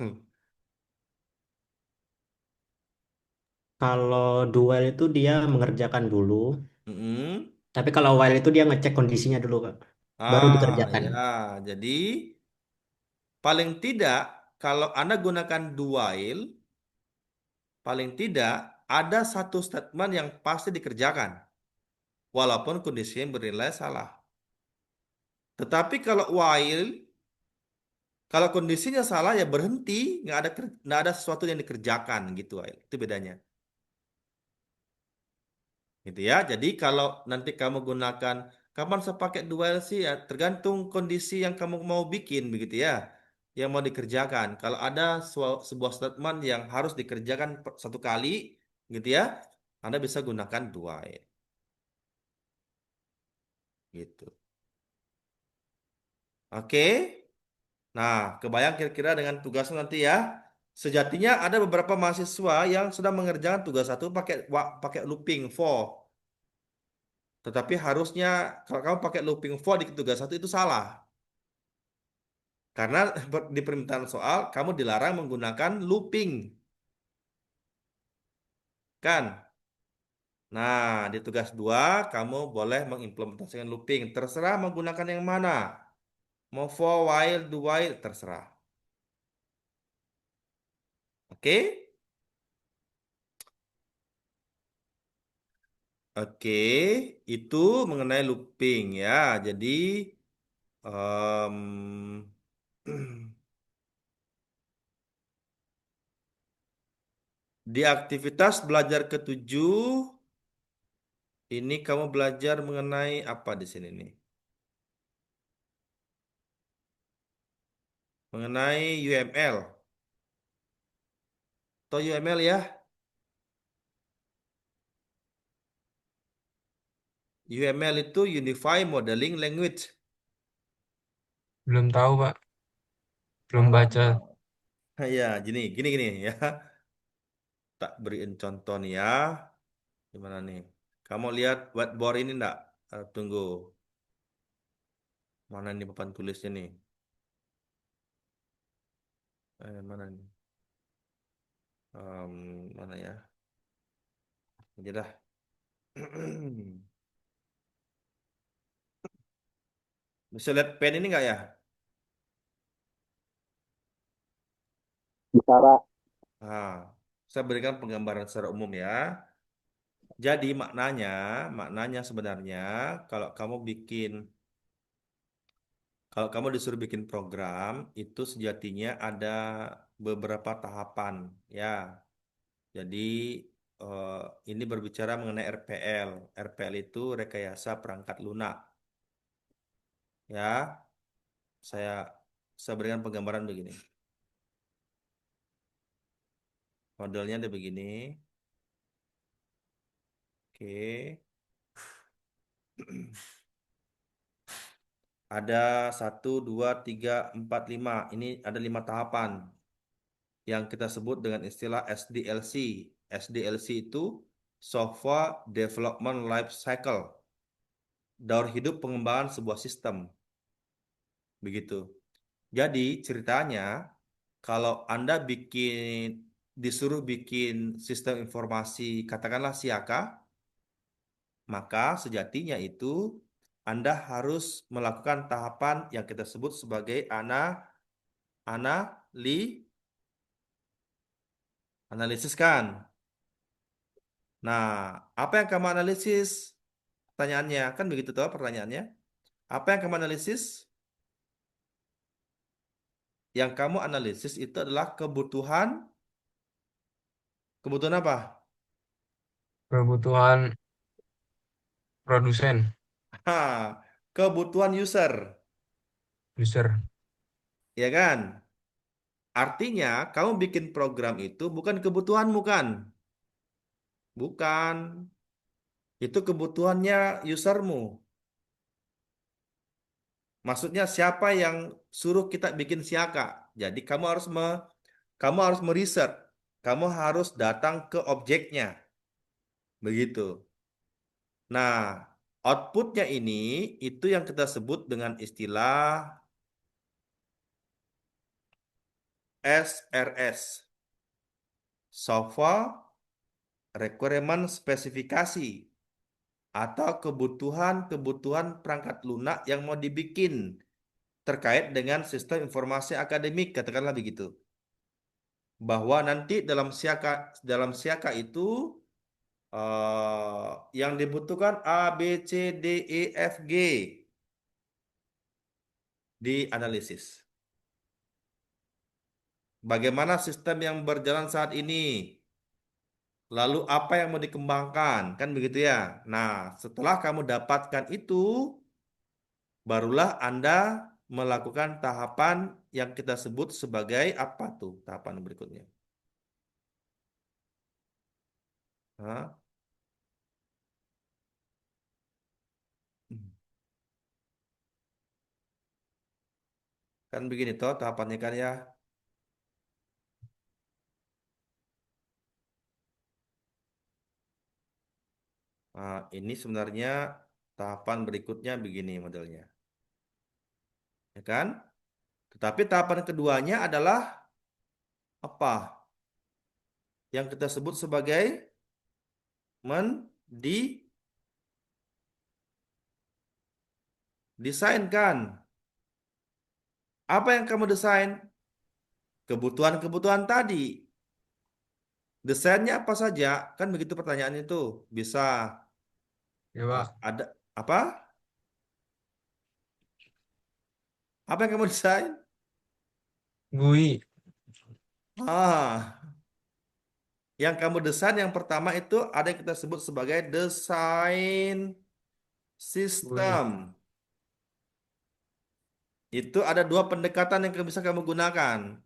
Kalau dual itu dia mengerjakan dulu. Mm-mm. Tapi kalau while itu dia ngecek kondisinya dulu, Pak. Baru dikerjakan. Ya, jadi paling tidak kalau Anda gunakan do while, paling tidak ada satu statement yang pasti dikerjakan, walaupun kondisinya bernilai salah. Tetapi kalau while, kalau kondisinya salah ya berhenti, nggak ada sesuatu yang dikerjakan gitu while. Itu bedanya. Gitu ya. Jadi kalau nanti kamu gunakan kapan saya pakai do while sih ya tergantung kondisi yang kamu mau bikin begitu ya. Yang mau dikerjakan. Kalau ada sebuah statement yang harus dikerjakan satu kali gitu ya, Anda bisa gunakan do while. Gitu. Oke. Nah, kebayang kira-kira dengan tugasnya nanti ya. Sejatinya ada beberapa mahasiswa yang sudah mengerjakan tugas satu pakai looping for. Tetapi harusnya kalau kamu pakai looping for di tugas satu itu salah. Karena di permintaan soal kamu dilarang menggunakan looping. Kan? Nah, di tugas 2 kamu boleh mengimplementasikan looping. Terserah menggunakan yang mana. Mau for, while, do while, terserah. Oke? Oke, itu mengenai looping ya. Jadi em, di aktivitas belajar ketujuh ini kamu belajar mengenai apa di sini nih? Mengenai UML. Atau UML ya? UML itu Unified Modeling Language. Belum tahu, Pak. Belum baca. Ya, gini ya. Tak beriin contoh nih ya. Gimana nih? Kamu lihat whiteboard ini enggak? Tunggu. Mana nih papan tulisnya nih? Mana nih? Mana ya? Aja dah. Bisa lihat pen ini enggak ya? Bisa, Pak. Nah, saya berikan penggambaran secara umum ya. Jadi maknanya sebenarnya kalau kamu bikin, kalau kamu disuruh bikin program itu sejatinya ada beberapa tahapan ya. Jadi eh, ini berbicara mengenai RPL. RPL itu rekayasa perangkat lunak ya. Saya saya berikan penggambaran begini. Modelnya ada begini. Oke. Ada 1, 2, 3, 4, 5. Ini ada 5 tahapan yang kita sebut dengan istilah SDLC. SDLC itu Software Development Life Cycle. Daur hidup pengembangan sebuah sistem. Begitu. Jadi ceritanya kalau Anda disuruh bikin sistem informasi katakanlah Siaka, maka sejatinya itu Anda harus melakukan tahapan yang kita sebut sebagai analisis kan. Nah, apa yang kamu analisis? Pertanyaannya kan begitu toh pertanyaannya. Apa yang kamu analisis? Yang kamu analisis itu adalah kebutuhan apa? Kebutuhan produsen, Kebutuhan user, user. ya kan? Artinya kamu bikin program itu bukan kebutuhanmu kan? Bukan. Itu kebutuhannya usermu. Maksudnya siapa yang suruh kita bikin siaka? Jadi kamu harus meriset. Kamu harus datang ke objeknya. Begitu. Nah, outputnya ini itu yang kita sebut dengan istilah SRS. Software Requirement Spesifikasi. Atau kebutuhan-kebutuhan perangkat lunak yang mau dibikin terkait dengan sistem informasi akademik, katakanlah begitu. Bahwa nanti dalam siaka itu yang dibutuhkan A, B, C, D, E, F, G dianalisis. Bagaimana sistem yang berjalan saat ini? Lalu apa yang mau dikembangkan? Kan begitu ya. Nah, setelah kamu dapatkan itu, barulah Anda melakukan tahapan yang kita sebut sebagai apa tuh tahapan berikutnya? Hah? Kan begini toh tahapannya kan ya. Nah, ini sebenarnya tahapan berikutnya begini modelnya. Ya kan? Tetapi tahapan keduanya adalah apa? Yang kita sebut sebagai desain kan? Apa yang kamu desain? Kebutuhan-kebutuhan tadi. Desainnya apa saja? Kan begitu pertanyaan itu. Bisa Ya, Pak. ada apa? Apa yang kamu desain? GUI, Ah, yang kamu desain yang pertama itu ada yang kita sebut sebagai desain GUI. sistem. Itu ada dua pendekatan yang bisa kamu gunakan.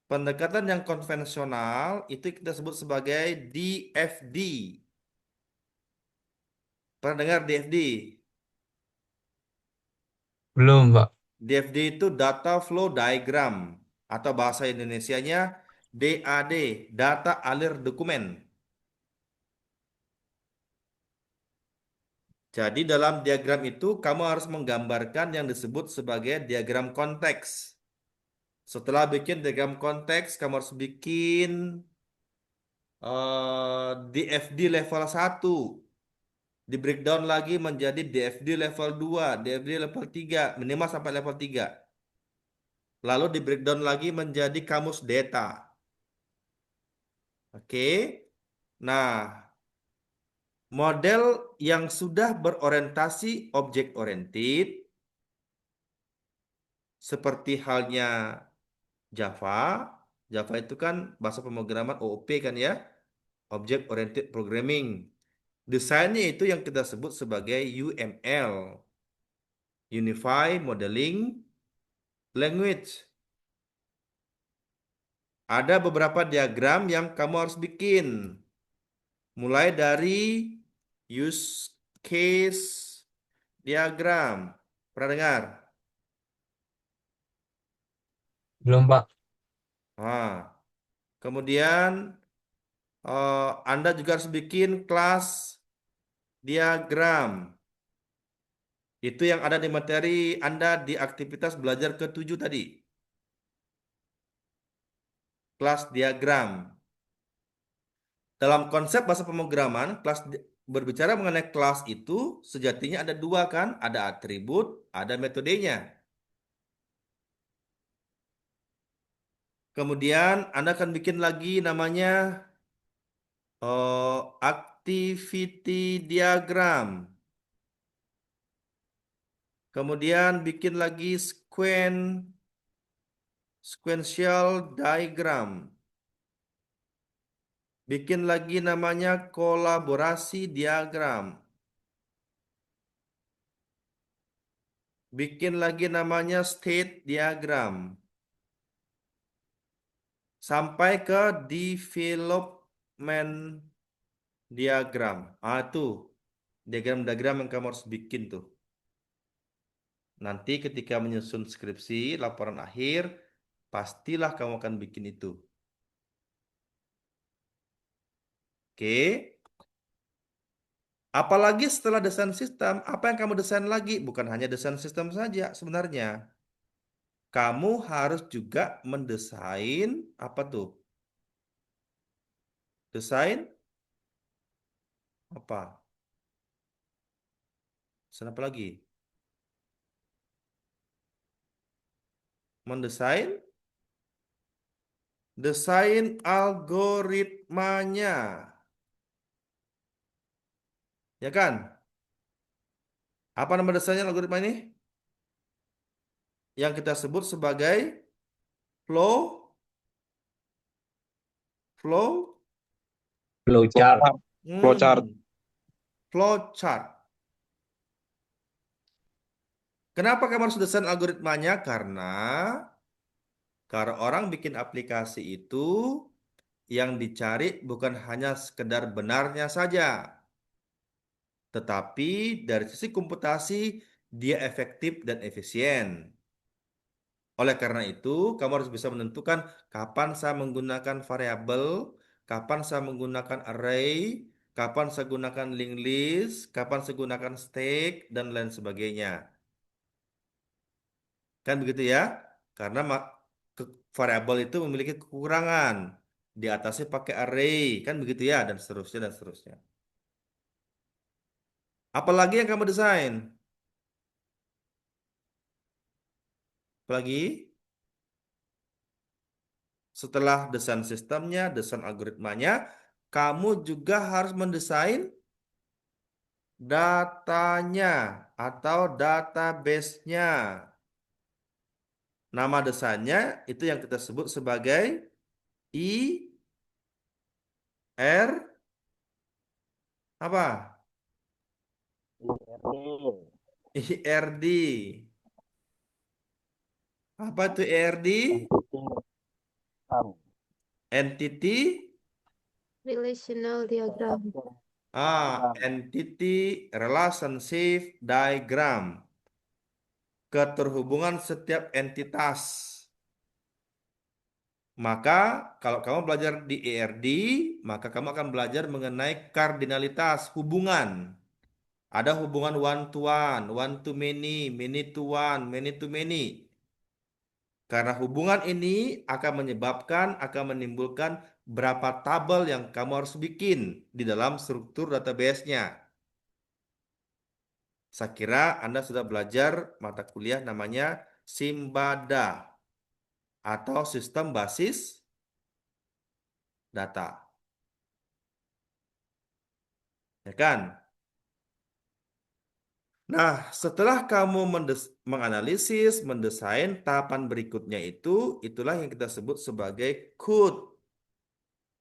Pendekatan yang konvensional itu kita sebut sebagai DFD. Pernah dengar DFD? Belum, Pak. DFD itu Data Flow Diagram atau bahasa Indonesianya DAD, Data Alir Dokumen. Jadi dalam diagram itu kamu harus menggambarkan yang disebut sebagai diagram konteks. Setelah bikin diagram konteks, kamu harus bikin DFD level 1. Di breakdown lagi menjadi DFD level 2, DFD level 3, minimal sampai level 3. Lalu di breakdown lagi menjadi kamus data. Oke. Nah, model yang sudah berorientasi objek oriented seperti halnya Java. Java itu kan bahasa pemrograman OOP kan ya, Object Oriented Programming. Desainnya itu yang kita sebut sebagai UML, Unified Modeling Language. Ada beberapa diagram yang kamu harus bikin. Mulai dari use case diagram. Pernah dengar? Belum, Pak. Nah, kemudian Anda juga harus bikin kelas diagram. Itu yang ada di materi Anda di aktivitas belajar ke-7 tadi. Kelas diagram. Dalam konsep bahasa pemrograman, berbicara mengenai kelas itu sejatinya ada dua kan? Ada atribut, ada metodenya. Kemudian Anda akan bikin lagi namanya activity diagram. Kemudian bikin lagi sequential diagram. Bikin lagi namanya kolaborasi diagram. Bikin lagi namanya state diagram. Sampai ke development diagram. Tuh. Diagram-diagram yang kamu harus bikin tuh. Nanti ketika menyusun skripsi, laporan akhir, pastilah kamu akan bikin itu. Oke. Apalagi setelah desain sistem, apa yang kamu desain lagi? Bukan hanya desain sistem saja sebenarnya. Kamu harus juga mendesain apa tuh? Desain apa? Desain apa lagi? Mendesain desain algoritmanya. Ya kan? Apa nama desainnya algoritma ini? Yang kita sebut sebagai flow Flowchart. Flowchart. Flowchart. Kenapa kamu harus desain algoritmanya? Karena kalau orang bikin aplikasi itu yang dicari bukan hanya sekedar benarnya saja, tetapi dari sisi komputasi dia efektif dan efisien. Oleh karena itu, kamu harus bisa menentukan kapan saya menggunakan variabel, kapan saya menggunakan array, kapan saya gunakan linked list, kapan saya gunakan stack, dan lain sebagainya. Kan begitu ya? Karena variabel itu memiliki kekurangan. Di atasnya pakai array, kan begitu ya? Dan seterusnya, dan seterusnya. Apalagi yang kamu desain? Apalagi? Setelah desain sistemnya, desain algoritmanya, kamu juga harus mendesain datanya atau database-nya. Nama desainnya itu yang kita sebut sebagai IR apa? IRD. Apa itu IRD? Entity Relational diagram. Entity Relationship Diagram. Keterhubungan setiap entitas. Maka kalau kamu belajar di ERD, maka kamu akan belajar mengenai kardinalitas hubungan Ada hubungan one to many to one, many to many. Karena hubungan ini akan menimbulkan berapa tabel yang kamu harus bikin di dalam struktur database-nya. Saya kira Anda sudah belajar mata kuliah namanya Simbada atau sistem basis data. Ya kan? Nah, setelah kamu menganalisis, mendesain, tahapan berikutnya itulah yang kita sebut sebagai code.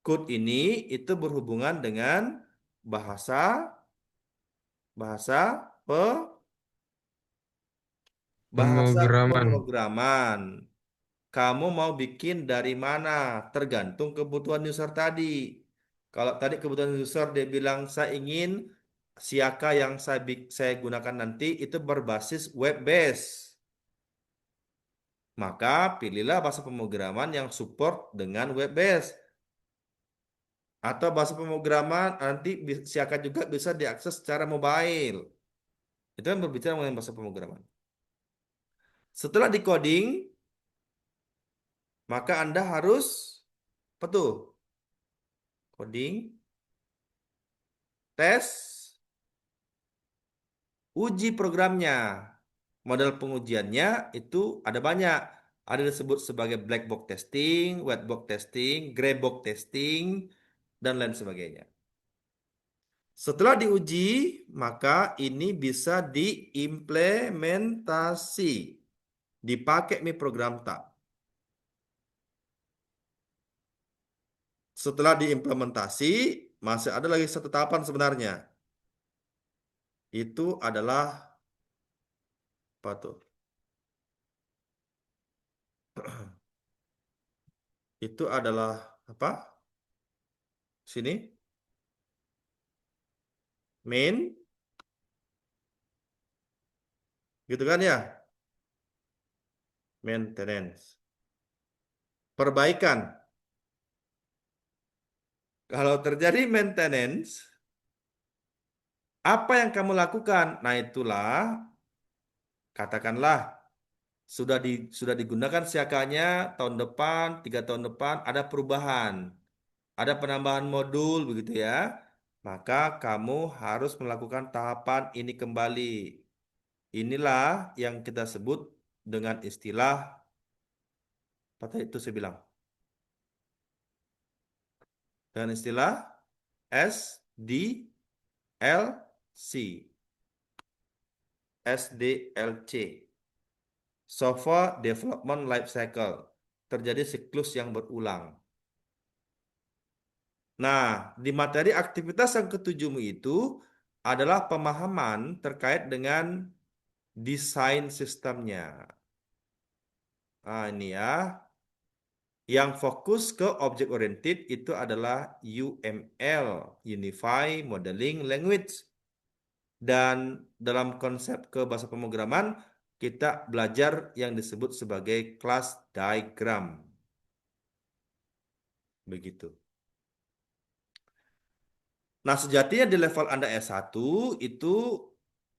Code ini itu berhubungan dengan bahasa bahasa pe, bahasa Pemrograman. pemrograman. Kamu mau bikin dari mana? Tergantung kebutuhan user tadi. Kalau tadi kebutuhan user dia bilang saya ingin siaka yang saya gunakan nanti itu berbasis web base. Maka pilihlah bahasa pemrograman yang support dengan web base. Atau bahasa pemrograman nanti siaka juga bisa diakses secara mobile. Itu kan berbicara mengenai bahasa pemrograman. Setelah di coding, maka Anda harus apa tuh? Coding, tes, uji programnya. Model pengujiannya itu ada banyak. Ada disebut sebagai black box testing, white box testing, gray box testing, dan lain sebagainya. Setelah diuji, maka ini bisa diimplementasi. Dipakai Mi program tak. Setelah diimplementasi, masih ada lagi satu tahapan sebenarnya. Itu adalah apa tuh? Itu adalah apa? Sini. Main. Gitu kan ya? Maintenance. Perbaikan. Kalau terjadi maintenance, apa yang kamu lakukan? Nah, itulah katakanlah sudah digunakan siakanya tahun depan, 3 tahun depan ada perubahan, ada penambahan modul begitu ya. Maka kamu harus melakukan tahapan ini kembali. Inilah yang kita sebut dengan istilah apa tadi itu saya bilang? Dengan istilah SDLC. SDLC. Software Development Life Cycle. Terjadi siklus yang berulang. Nah, di materi aktivitas yang ketujuhmu itu adalah pemahaman terkait dengan desain sistemnya. Nah, ini ya. Yang fokus ke object oriented itu adalah UML, Unified Modeling Language. Dan dalam konsep ke bahasa pemrograman, kita belajar yang disebut sebagai class diagram. Begitu. Nah, sejatinya di level Anda S1 itu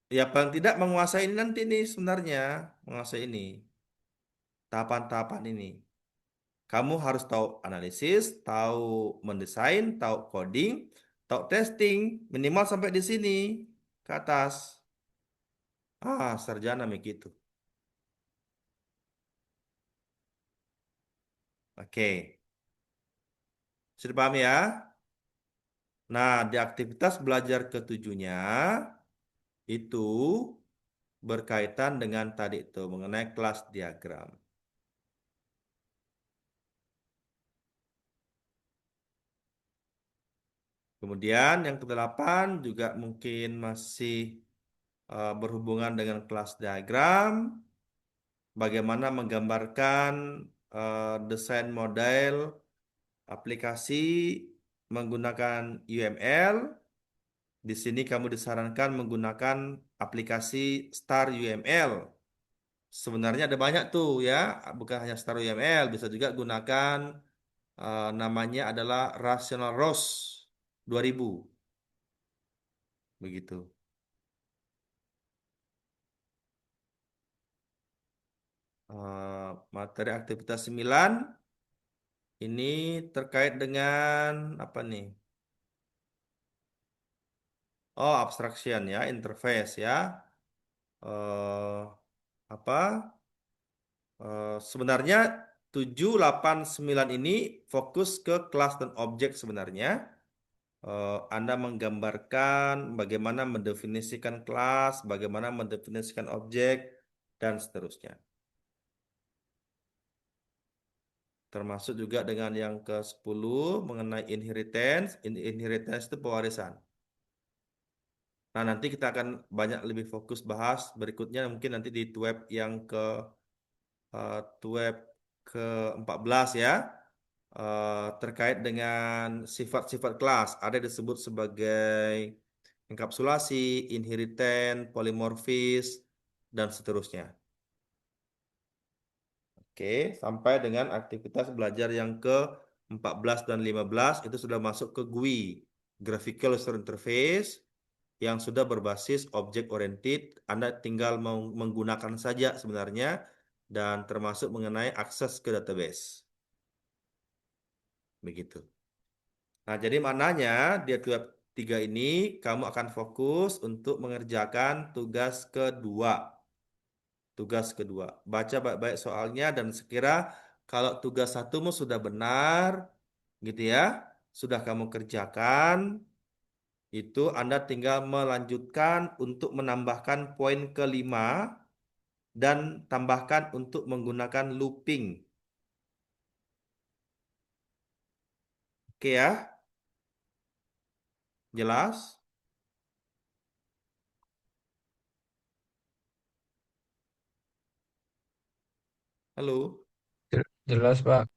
ya paling tidak menguasai ini nanti nih sebenarnya. Menguasai ini. Tahapan-tahapan ini. Kamu harus tahu analisis, tahu mendesain, tahu coding, tahu testing. Minimal sampai di sini. Ke atas. Sarjana begitu. Oke. Sudah paham ya? Nah, di aktivitas belajar ketujuhnya itu berkaitan dengan tadi itu mengenai kelas diagram. Kemudian yang kedelapan juga mungkin masih berhubungan dengan kelas diagram, bagaimana menggambarkan desain model aplikasi menggunakan UML. Di sini kamu disarankan menggunakan aplikasi Star UML. Sebenarnya ada banyak tuh ya, bukan hanya Star UML, bisa juga gunakan namanya adalah Rational Rose 2000. Begitu. Materi aktivitas 9 ini terkait dengan apa nih? Oh, abstraction ya, interface ya. Eh, apa? Sebenarnya 7, 8, 9 ini fokus ke kelas dan objek sebenarnya. Anda menggambarkan bagaimana mendefinisikan kelas, bagaimana mendefinisikan objek, dan seterusnya. Termasuk juga dengan yang ke-10 mengenai inheritance. Inheritance itu pewarisan. Nah, nanti kita akan banyak lebih fokus bahas berikutnya mungkin nanti di web yang web ke-14 ya. Terkait dengan sifat-sifat kelas. Ada yang disebut sebagai enkapsulasi, inheritance, polimorfis, dan seterusnya. Oke, sampai dengan aktivitas belajar yang ke-14 dan 15 itu sudah masuk ke GUI, Graphical User Interface, yang sudah berbasis object oriented. Anda tinggal menggunakan saja sebenarnya dan termasuk mengenai akses ke database. Begitu. Nah, jadi maknanya di web 3 ini kamu akan fokus untuk mengerjakan tugas kedua. Tugas kedua. Baca baik-baik soalnya dan sekira kalau tugas satumu sudah benar, gitu ya, sudah kamu kerjakan, itu Anda tinggal melanjutkan untuk menambahkan poin kelima dan tambahkan untuk menggunakan looping. Oke ya, jelas? Halo? Jelas, Pak.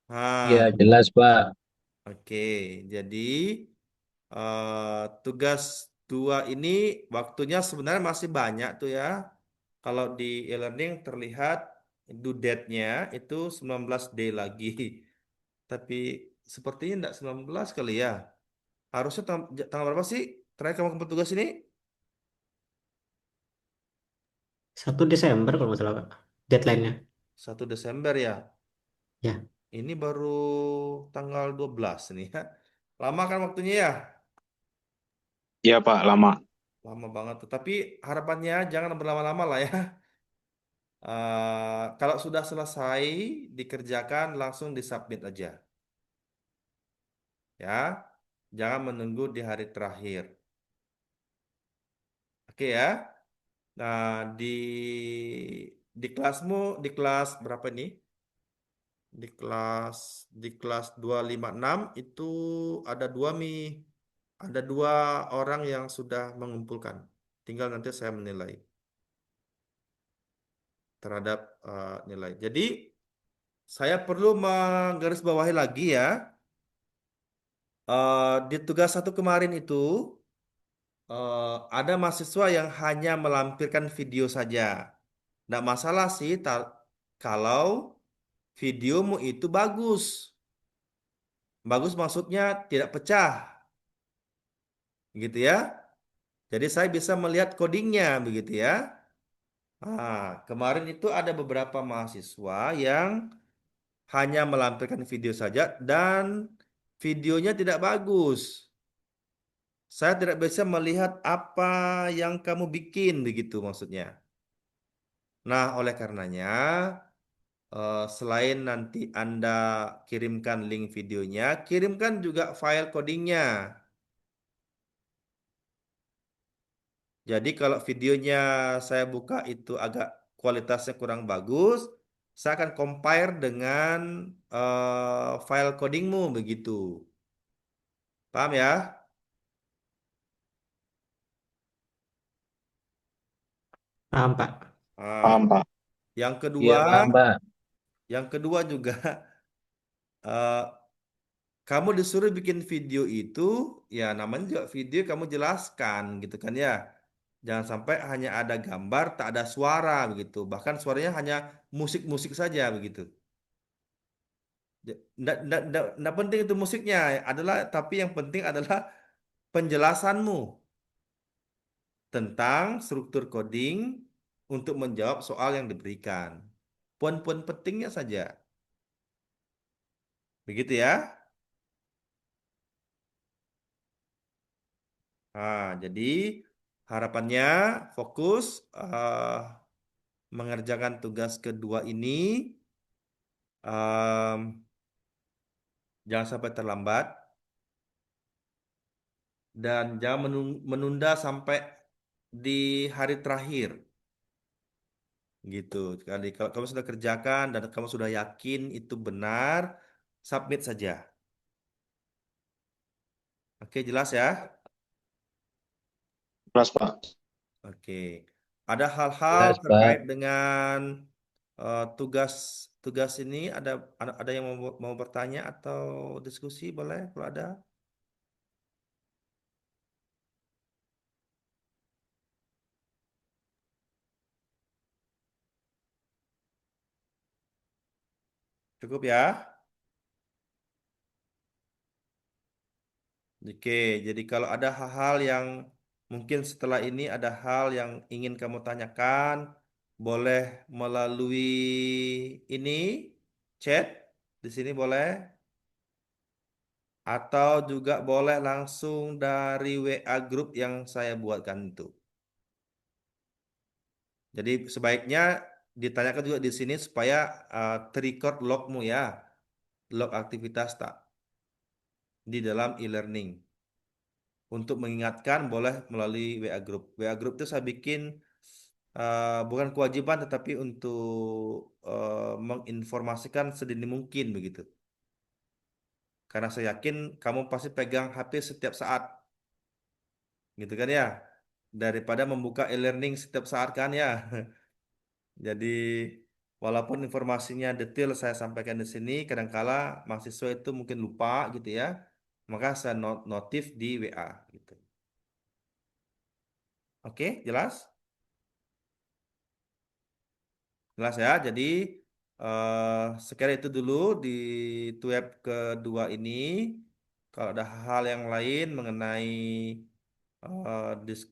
Ya, Nah, jelas, Pak. oke. Jadi tugas 2 ini waktunya sebenarnya masih banyak tuh ya. Kalau di e-learning terlihat due date-nya itu 19 day lagi. Tapi sepertinya enggak 19 kali ya. Harusnya tanggal berapa sih terakhir kamu kumpul tugas ini? 1 Desember kalau nggak salah, Pak. Deadline-nya. 1 Desember ya. Ya, Ini baru tanggal 12 nih ya. Lama kan waktunya ya? Iya, Pak, lama. Lama banget tuh. Tapi harapannya jangan berlama-lama lah ya. Kalau sudah selesai dikerjakan langsung disubmit aja. Ya, jangan menunggu di hari terakhir. Oke ya. Nah, di kelasmu di kelas berapa nih? Di kelas 256 itu ada dua ada 2 orang yang sudah mengumpulkan. Tinggal nanti saya menilai terhadap nilai. Jadi saya perlu menggarisbawahi lagi ya. Di tugas satu kemarin itu ada mahasiswa yang hanya melampirkan video saja. Nggak masalah sih kalau videomu itu bagus. Bagus maksudnya tidak pecah, gitu ya. Jadi saya bisa melihat codingnya, begitu ya. Kemarin itu ada beberapa mahasiswa yang hanya melampirkan video saja dan videonya tidak bagus. Saya tidak bisa melihat apa yang kamu bikin, begitu maksudnya. Nah, oleh karenanya, selain nanti Anda kirimkan link videonya, kirimkan juga file codingnya. Jadi kalau videonya saya buka itu agak kualitasnya kurang bagus, saya akan compare dengan file codingmu begitu. Paham ya? paham, Pak. Paham, Pak. Yang Iya, kedua, paham, Pak. yang kedua juga eh, kamu disuruh bikin video itu, ya namanya juga video kamu jelaskan gitu kan ya. Jangan sampai hanya ada gambar, tak ada suara begitu. Bahkan suaranya hanya musik-musik saja begitu. Nggak penting itu musiknya, adalah tapi yang penting adalah penjelasanmu tentang struktur coding untuk menjawab soal yang diberikan. poin-poin pentingnya saja. Begitu ya. Nah, jadi harapannya fokus mengerjakan tugas kedua ini. Jangan sampai terlambat dan jangan menunda sampai di hari terakhir. Gitu. Jadi kalau kamu sudah kerjakan dan kamu sudah yakin itu benar, submit saja. Oke, jelas ya? Jelas, Pak. Oke. Ada hal-hal Jelas, Pak. terkait dengan tugas tugas ini, ada yang mau bertanya atau diskusi, boleh kalau ada? Cukup ya? Oke, jadi kalau ada hal-hal yang mungkin setelah ini ada hal yang ingin kamu tanyakan, boleh melalui ini chat di sini boleh, atau juga boleh langsung dari WA grup yang saya buatkan itu. Jadi sebaiknya ditanyakan juga di sini supaya terrecord logmu ya, log aktivitas tak di dalam e-learning. Untuk mengingatkan boleh melalui WA Group. WA Group itu saya bikin bukan kewajiban tetapi untuk menginformasikan sedini mungkin begitu. Karena saya yakin kamu pasti pegang HP setiap saat. Gitu kan ya. Daripada membuka e-learning setiap saat kan ya. Jadi walaupun informasinya detail saya sampaikan di sini, kadangkala mahasiswa itu mungkin lupa gitu ya. Maka saya notif di WA gitu. Oke, jelas? Jelas ya. Jadi sekiranya itu dulu di web kedua ini. Kalau ada hal yang lain mengenai eh, dis-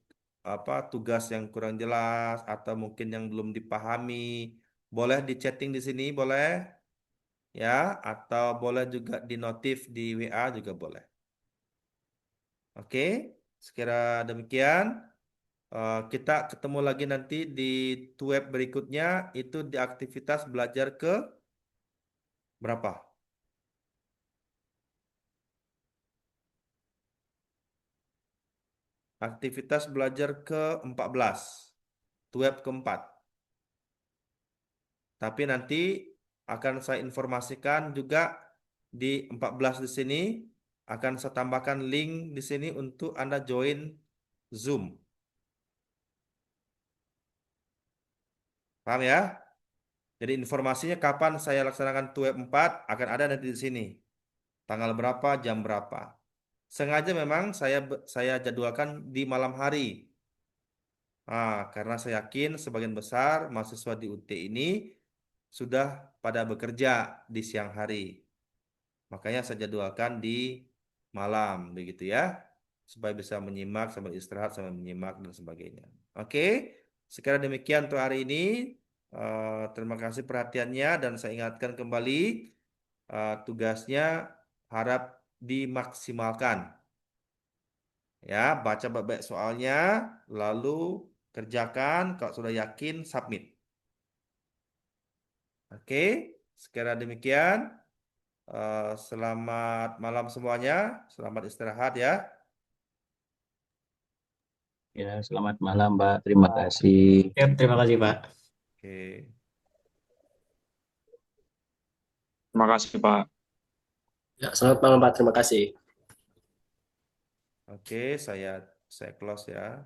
tugas yang kurang jelas atau mungkin yang belum dipahami, boleh di chatting di sini, boleh ya, atau boleh juga di notif di WA juga boleh. Oke, sekira demikian. Kita ketemu lagi nanti di web berikutnya itu di aktivitas belajar ke berapa? Aktivitas belajar ke-14, web keempat. Tapi nanti akan saya informasikan juga di 14 di sini akan saya tambahkan link di sini untuk Anda join Zoom. Paham ya? Jadi informasinya kapan saya laksanakan web 4 akan ada nanti di sini. Tanggal berapa, jam berapa. Sengaja memang saya jadwalkan di malam hari. Karena saya yakin sebagian besar mahasiswa di UT ini sudah pada bekerja di siang hari. Makanya saya jadwalkan di malam, begitu ya. Supaya bisa menyimak, sambil istirahat, sambil menyimak, dan sebagainya. Oke, sekarang demikian untuk hari ini. Terima kasih perhatiannya, dan saya ingatkan kembali tugasnya harap dimaksimalkan. Ya, baca baik-baik soalnya, lalu kerjakan. Kalau sudah yakin, submit. Oke, sekira demikian. Selamat malam semuanya. Selamat istirahat ya. Ya, selamat malam, Pak. Terima kasih. Ya, terima kasih, Pak. Oke, Terima kasih, Pak. Ya, selamat malam Pak. Terima kasih. oke, saya close ya.